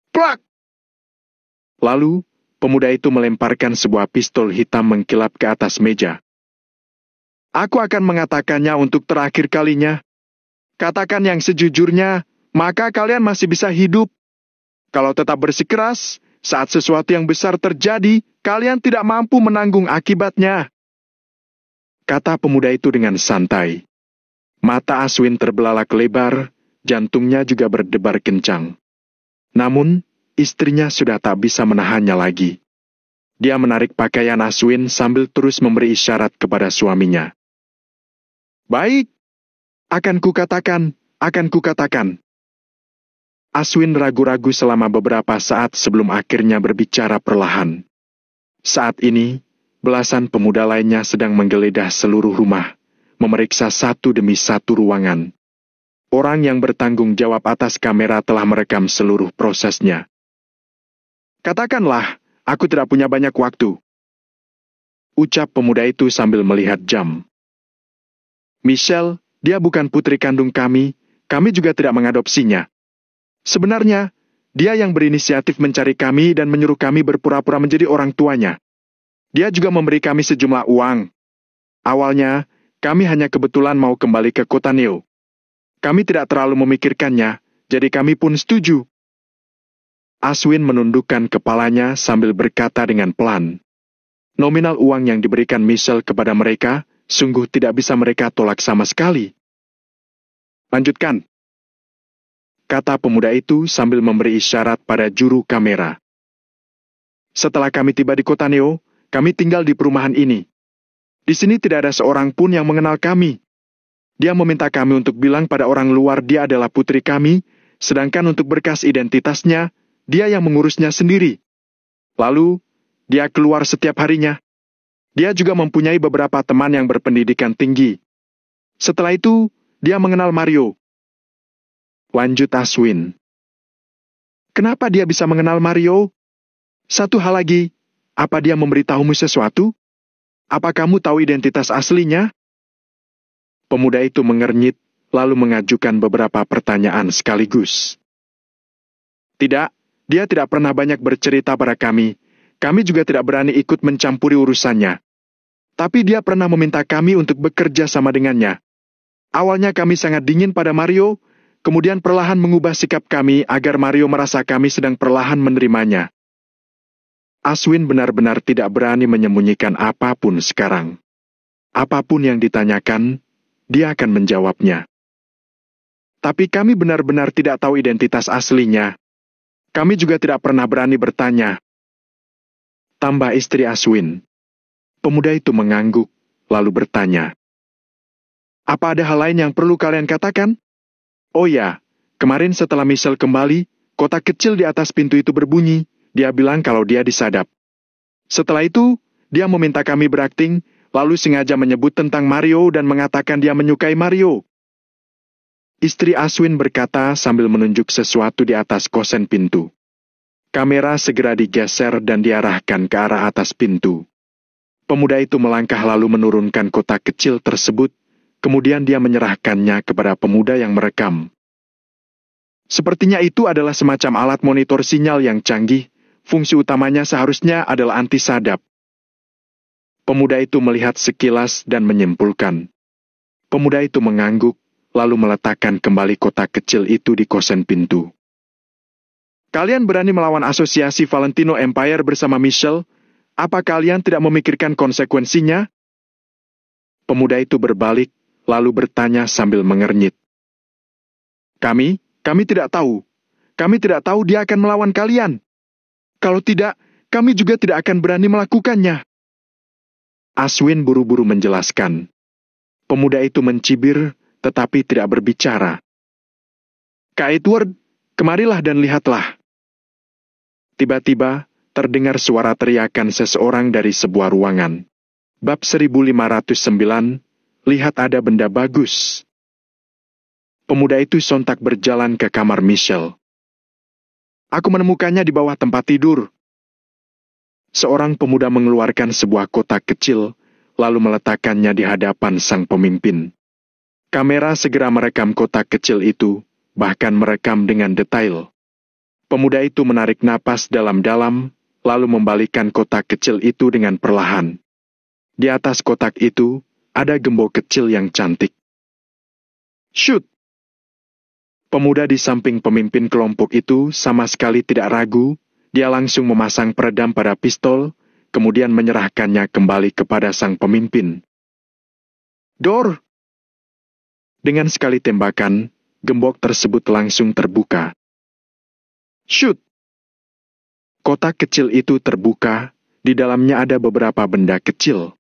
Plak! Lalu, pemuda itu melemparkan sebuah pistol hitam mengkilap ke atas meja. "Aku akan mengatakannya untuk terakhir kalinya. Katakan yang sejujurnya, maka kalian masih bisa hidup. Kalau tetap bersikeras, saat sesuatu yang besar terjadi, kalian tidak mampu menanggung akibatnya," kata pemuda itu dengan santai. Mata Aswin terbelalak lebar, jantungnya juga berdebar kencang. Namun, istrinya sudah tak bisa menahannya lagi. Dia menarik pakaian Aswin sambil terus memberi isyarat kepada suaminya. "Baik, akan kukatakan. Aswin ragu-ragu selama beberapa saat sebelum akhirnya berbicara perlahan. Saat ini, belasan pemuda lainnya sedang menggeledah seluruh rumah, memeriksa satu demi satu ruangan. Orang yang bertanggung jawab atas kamera telah merekam seluruh prosesnya. "Katakanlah, aku tidak punya banyak waktu," ucap pemuda itu sambil melihat jam. "Michelle, dia bukan putri kandung kami juga tidak mengadopsinya. Sebenarnya, dia yang berinisiatif mencari kami dan menyuruh kami berpura-pura menjadi orang tuanya. Dia juga memberi kami sejumlah uang. Awalnya, kami hanya kebetulan mau kembali ke kota Neo. Kami tidak terlalu memikirkannya, jadi kami pun setuju." Aswin menundukkan kepalanya sambil berkata dengan pelan. Nominal uang yang diberikan Michelle kepada mereka sungguh tidak bisa mereka tolak sama sekali. "Lanjutkan," kata pemuda itu sambil memberi isyarat pada juru kamera. "Setelah kami tiba di kota Neo, kami tinggal di perumahan ini. Di sini tidak ada seorang pun yang mengenal kami. Dia meminta kami untuk bilang pada orang luar dia adalah putri kami, sedangkan untuk berkas identitasnya, dia yang mengurusnya sendiri. Lalu, dia keluar setiap harinya. Dia juga mempunyai beberapa teman yang berpendidikan tinggi. Setelah itu, dia mengenal Mario." Lanjut Aswin. "Kenapa dia bisa mengenal Mario? Satu hal lagi, apa dia memberitahumu sesuatu? Apa kamu tahu identitas aslinya?" Pemuda itu mengernyit, lalu mengajukan beberapa pertanyaan sekaligus. "Tidak, dia tidak pernah banyak bercerita pada kami. Kami juga tidak berani ikut mencampuri urusannya. Tapi dia pernah meminta kami untuk bekerja sama dengannya. Awalnya kami sangat dingin pada Mario, kemudian perlahan mengubah sikap kami agar Mario merasa kami sedang perlahan menerimanya. Aswin benar-benar tidak berani menyembunyikan apapun sekarang. Apapun yang ditanyakan, dia akan menjawabnya. Tapi kami benar-benar tidak tahu identitas aslinya. Kami juga tidak pernah berani bertanya. Tambah istri Aswin. Pemuda itu mengangguk, lalu bertanya. Apa ada hal lain yang perlu kalian katakan? Oh ya, kemarin setelah Michelle kembali, kotak kecil di atas pintu itu berbunyi. Dia bilang kalau dia disadap. Setelah itu, dia meminta kami berakting, lalu sengaja menyebut tentang Mario dan mengatakan dia menyukai Mario. Istri Aswin berkata sambil menunjuk sesuatu di atas kosen pintu. Kamera segera digeser dan diarahkan ke arah atas pintu. Pemuda itu melangkah lalu menurunkan kotak kecil tersebut, kemudian dia menyerahkannya kepada pemuda yang merekam. Sepertinya itu adalah semacam alat monitor sinyal yang canggih. Fungsi utamanya seharusnya adalah anti-sadap. Pemuda itu melihat sekilas dan menyimpulkan. Pemuda itu mengangguk, lalu meletakkan kembali kotak kecil itu di kosen pintu. Kalian berani melawan asosiasi Valentino Empire bersama Michelle? Apa kalian tidak memikirkan konsekuensinya? Pemuda itu berbalik, lalu bertanya sambil mengernyit. Kami tidak tahu. Kami tidak tahu dia akan melawan kalian. Kalau tidak, kami juga tidak akan berani melakukannya. Aswin buru-buru menjelaskan. Pemuda itu mencibir, tetapi tidak berbicara. Kak Edward, kemarilah dan lihatlah. Tiba-tiba, terdengar suara teriakan seseorang dari sebuah ruangan. Bab 1509, lihat ada benda bagus. Pemuda itu sontak berjalan ke kamar Michelle. Aku menemukannya di bawah tempat tidur. Seorang pemuda mengeluarkan sebuah kotak kecil, lalu meletakkannya di hadapan sang pemimpin. Kamera segera merekam kotak kecil itu, bahkan merekam dengan detail. Pemuda itu menarik napas dalam-dalam, lalu membalikkan kotak kecil itu dengan perlahan. Di atas kotak itu, ada gembok kecil yang cantik. Shoot! Pemuda di samping pemimpin kelompok itu sama sekali tidak ragu, dia langsung memasang peredam pada pistol, kemudian menyerahkannya kembali kepada sang pemimpin. Dor! Dengan sekali tembakan, gembok tersebut langsung terbuka. Shoot! Kotak kecil itu terbuka, di dalamnya ada beberapa benda kecil.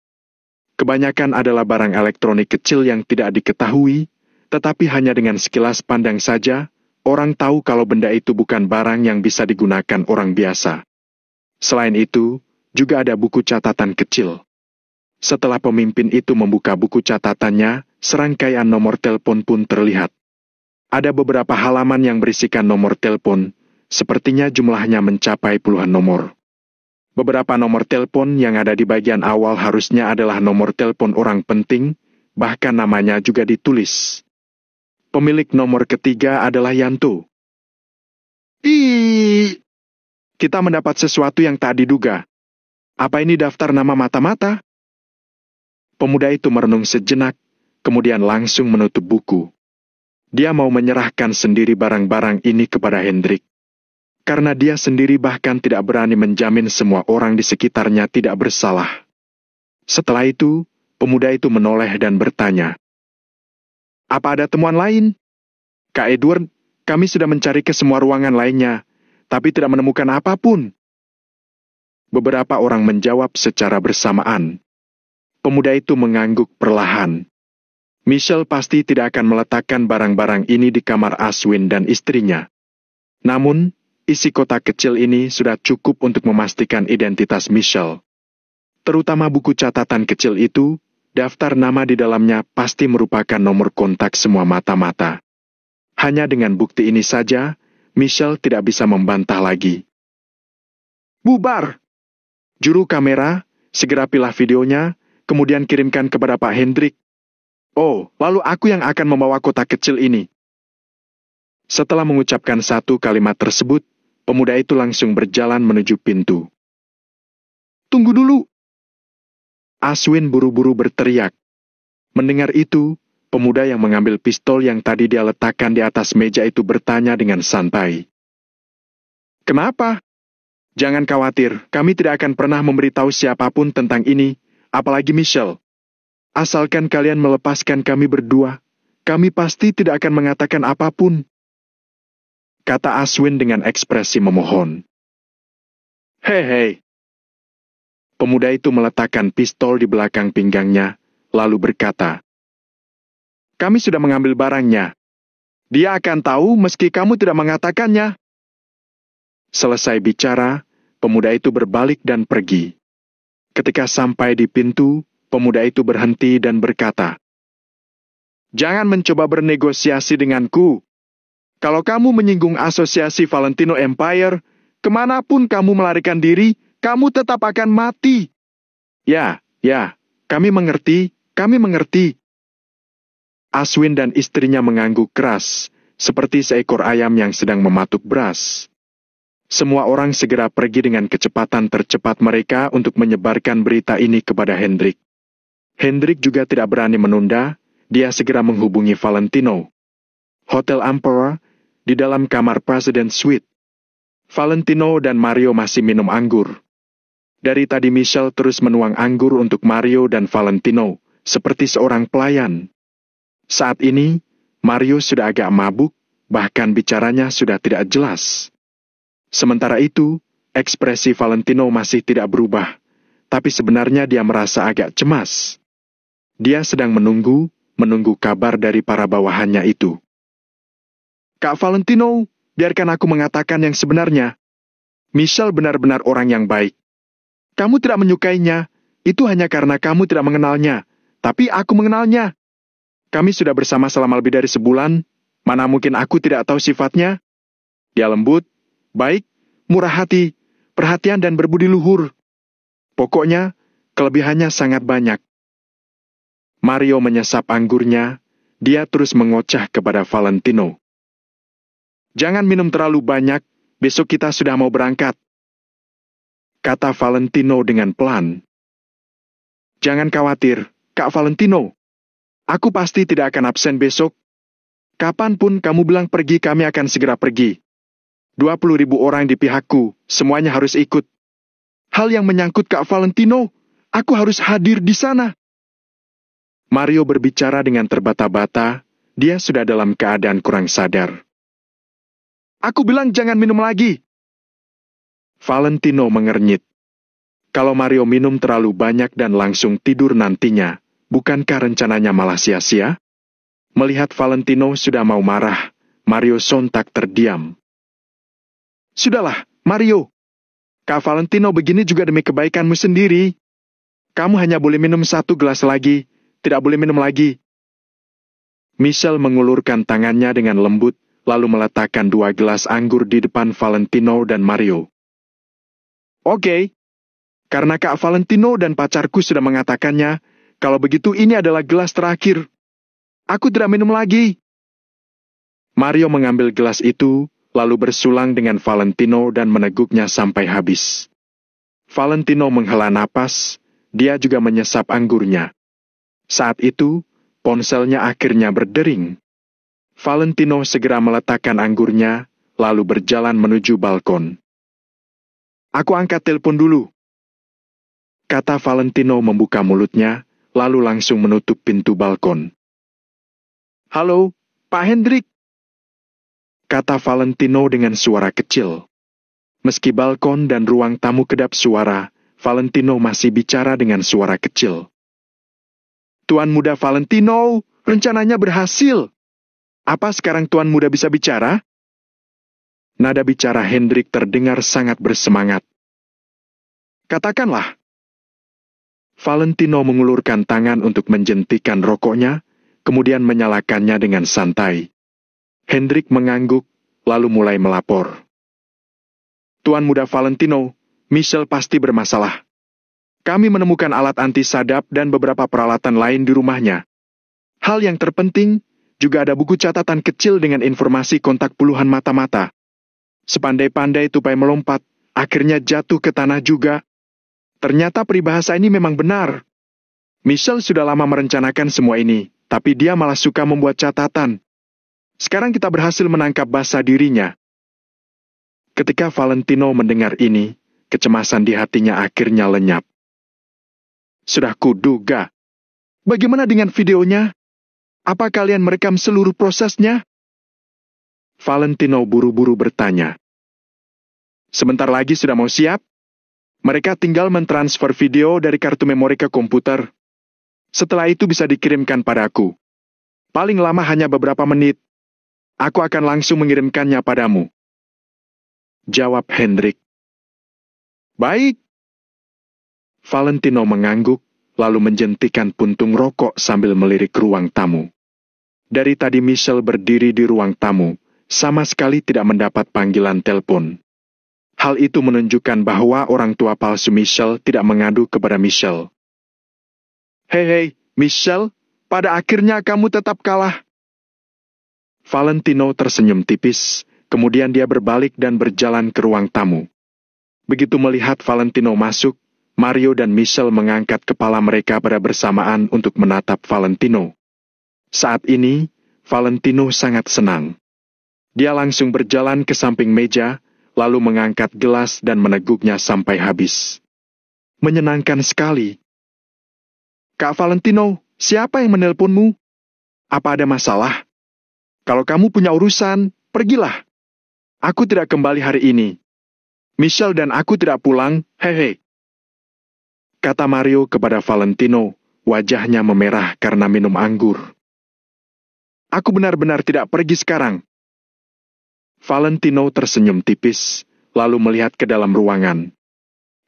Kebanyakan adalah barang elektronik kecil yang tidak diketahui, tetapi hanya dengan sekilas pandang saja, orang tahu kalau benda itu bukan barang yang bisa digunakan orang biasa. Selain itu, juga ada buku catatan kecil. Setelah pemimpin itu membuka buku catatannya, serangkaian nomor telepon pun terlihat. Ada beberapa halaman yang berisikan nomor telepon, sepertinya jumlahnya mencapai puluhan nomor. Beberapa nomor telepon yang ada di bagian awal harusnya adalah nomor telepon orang penting, bahkan namanya juga ditulis. Pemilik nomor ketiga adalah Yanto. Kita mendapat sesuatu yang tak diduga. Apa ini daftar nama mata-mata? Pemuda itu merenung sejenak, kemudian langsung menutup buku. Dia mau menyerahkan sendiri barang-barang ini kepada Hendrik. Karena dia sendiri bahkan tidak berani menjamin semua orang di sekitarnya tidak bersalah. Setelah itu, pemuda itu menoleh dan bertanya. Apa ada temuan lain? Kak Edward, kami sudah mencari ke semua ruangan lainnya, tapi tidak menemukan apapun. Beberapa orang menjawab secara bersamaan. Pemuda itu mengangguk perlahan. Michelle pasti tidak akan meletakkan barang-barang ini di kamar Aswin dan istrinya. Namun, isi kotak kecil ini sudah cukup untuk memastikan identitas Michelle. Terutama buku catatan kecil itu, daftar nama di dalamnya pasti merupakan nomor kontak semua mata-mata. Hanya dengan bukti ini saja, Michelle tidak bisa membantah lagi. Bubar! Juru kamera, segera pilah videonya, kemudian kirimkan kepada Pak Hendrik. Oh, lalu aku yang akan membawa kotak kecil ini. Setelah mengucapkan satu kalimat tersebut, pemuda itu langsung berjalan menuju pintu. Tunggu dulu! Aswin buru-buru berteriak. Mendengar itu, Pemuda yang mengambil pistol yang tadi dia letakkan di atas meja itu bertanya dengan santai. Kenapa? Jangan khawatir, kami tidak akan pernah memberitahu siapapun tentang ini, apalagi Michelle. Asalkan kalian melepaskan kami berdua, kami pasti tidak akan mengatakan apapun. Kata Aswin dengan ekspresi memohon. Hei. Pemuda itu meletakkan pistol di belakang pinggangnya, lalu berkata, kami sudah mengambil barangnya. Dia akan tahu meski kamu tidak mengatakannya. Selesai bicara, pemuda itu berbalik dan pergi. Ketika sampai di pintu, pemuda itu berhenti dan berkata, jangan mencoba bernegosiasi denganku. Kalau kamu menyinggung asosiasi Valentino Empire, kemanapun kamu melarikan diri, kamu tetap akan mati. Ya, kami mengerti. Aswin dan istrinya mengangguk keras, seperti seekor ayam yang sedang mematuk beras. Semua orang segera pergi dengan kecepatan tercepat mereka untuk menyebarkan berita ini kepada Hendrik. Hendrik juga tidak berani menunda, dia segera menghubungi Valentino. Hotel Emperor, di dalam kamar President Suite. Valentino dan Mario masih minum anggur. Dari tadi Michelle terus menuang anggur untuk Mario dan Valentino, seperti seorang pelayan. Saat ini, Mario sudah agak mabuk, bahkan bicaranya sudah tidak jelas. Sementara itu, ekspresi Valentino masih tidak berubah, tapi sebenarnya dia merasa agak cemas. Dia sedang menunggu kabar dari para bawahannya itu. Kak Valentino, biarkan aku mengatakan yang sebenarnya. Michelle benar-benar orang yang baik. Kamu tidak menyukainya, itu hanya karena kamu tidak mengenalnya, tapi aku mengenalnya. Kami sudah bersama selama lebih dari sebulan, mana mungkin aku tidak tahu sifatnya. Dia lembut, baik, murah hati, perhatian dan berbudi luhur. Pokoknya, kelebihannya sangat banyak. Mario menyesap anggurnya, dia terus mengoceh kepada Valentino. Jangan minum terlalu banyak, besok kita sudah mau berangkat. Kata Valentino dengan pelan. Jangan khawatir, Kak Valentino. Aku pasti tidak akan absen besok. Kapanpun kamu bilang pergi, kami akan segera pergi. 20.000 orang di pihakku, semuanya harus ikut. Hal yang menyangkut Kak Valentino, aku harus hadir di sana. Mario berbicara dengan terbata-bata, dia sudah dalam keadaan kurang sadar. Aku bilang jangan minum lagi. Valentino mengernyit. Kalau Mario minum terlalu banyak dan langsung tidur nantinya, bukankah rencananya malah sia-sia? Melihat Valentino sudah mau marah, Mario sontak terdiam. Sudahlah, Mario. Kak Valentino begini juga demi kebaikanmu sendiri. Kamu hanya boleh minum 1 gelas lagi, tidak boleh minum lagi. Michelle mengulurkan tangannya dengan lembut, lalu meletakkan 2 gelas anggur di depan Valentino dan Mario. Oke, karena Kak Valentino dan pacarku sudah mengatakannya, kalau begitu ini adalah gelas terakhir. Aku tidak minum lagi. Mario mengambil gelas itu, lalu bersulang dengan Valentino dan meneguknya sampai habis. Valentino menghela napas, dia juga menyesap anggurnya. Saat itu, ponselnya akhirnya berdering. Valentino segera meletakkan anggurnya, lalu berjalan menuju balkon. Aku angkat telepon dulu. Kata Valentino membuka mulutnya, lalu langsung menutup pintu balkon. Halo, Pak Hendrik. Kata Valentino dengan suara kecil. Meski balkon dan ruang tamu kedap suara, Valentino masih bicara dengan suara kecil. Tuan Muda Valentino, rencananya berhasil. Apa sekarang Tuan Muda bisa bicara? Nada bicara Hendrik terdengar sangat bersemangat. Katakanlah. Valentino mengulurkan tangan untuk menjentikan rokoknya, kemudian menyalakannya dengan santai. Hendrik mengangguk, lalu mulai melapor. Tuan Muda Valentino, Michelle pasti bermasalah. Kami menemukan alat anti-sadap dan beberapa peralatan lain di rumahnya. Hal yang terpenting, juga ada buku catatan kecil dengan informasi kontak puluhan mata-mata. Sepandai-pandai tupai melompat, akhirnya jatuh ke tanah juga. Ternyata peribahasa ini memang benar. Michelle sudah lama merencanakan semua ini, tapi dia malah suka membuat catatan. Sekarang kita berhasil menangkap basah dirinya. Ketika Valentino mendengar ini, kecemasan di hatinya akhirnya lenyap. Sudah kuduga. Bagaimana dengan videonya? Apa kalian merekam seluruh prosesnya? Valentino buru-buru bertanya. Sebentar lagi sudah mau siap. Mereka tinggal mentransfer video dari kartu memori ke komputer. Setelah itu bisa dikirimkan padaku. Paling lama hanya beberapa menit. Aku akan langsung mengirimkannya padamu. Jawab Hendrik. Baik. Valentino mengangguk, lalu menjentikan puntung rokok sambil melirik ruang tamu. Dari tadi Michelle berdiri di ruang tamu, sama sekali tidak mendapat panggilan telepon. Hal itu menunjukkan bahwa orang tua palsu Michelle tidak mengadu kepada Michelle. Hei, Michelle, pada akhirnya kamu tetap kalah. Valentino tersenyum tipis, kemudian dia berbalik dan berjalan ke ruang tamu. Begitu melihat Valentino masuk, Mario dan Michelle mengangkat kepala mereka pada bersamaan untuk menatap Valentino. Saat ini, Valentino sangat senang. Dia langsung berjalan ke samping meja, lalu mengangkat gelas dan meneguknya sampai habis. Menyenangkan sekali. Kak Valentino, siapa yang menelponmu? Apa ada masalah? Kalau kamu punya urusan, pergilah. Aku tidak kembali hari ini. Michelle dan aku tidak pulang, hehe. Kata Mario kepada Valentino, wajahnya memerah karena minum anggur. Aku benar-benar tidak pergi sekarang. Valentino tersenyum tipis, lalu melihat ke dalam ruangan.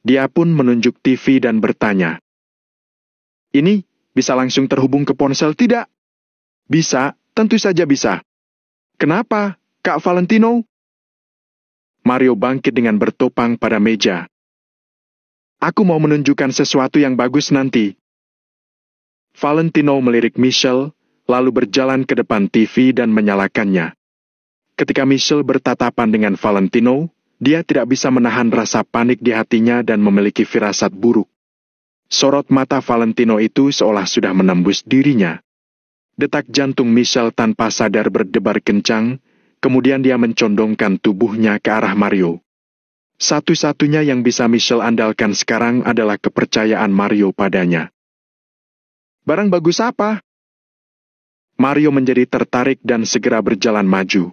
Dia pun menunjuk TV dan bertanya. Ini bisa langsung terhubung ke ponsel tidak? Bisa, tentu saja bisa. Kenapa, Kak Valentino? Mario bangkit dengan bertopang pada meja. Aku mau menunjukkan sesuatu yang bagus nanti. Valentino melirik Michelle, lalu berjalan ke depan TV dan menyalakannya. Ketika Michelle bertatapan dengan Valentino, dia tidak bisa menahan rasa panik di hatinya dan memiliki firasat buruk. Sorot mata Valentino itu seolah sudah menembus dirinya. Detak jantung Michelle tanpa sadar berdebar kencang, kemudian dia mencondongkan tubuhnya ke arah Mario. Satu-satunya yang bisa Michelle andalkan sekarang adalah kepercayaan Mario padanya. Barang bagus apa? Mario menjadi tertarik dan segera berjalan maju.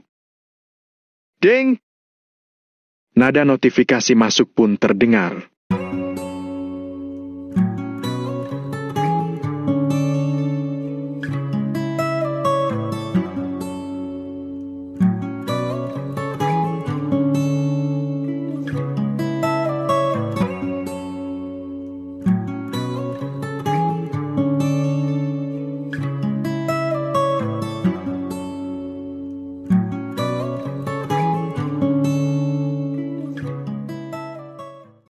Ding! Nada notifikasi masuk pun terdengar.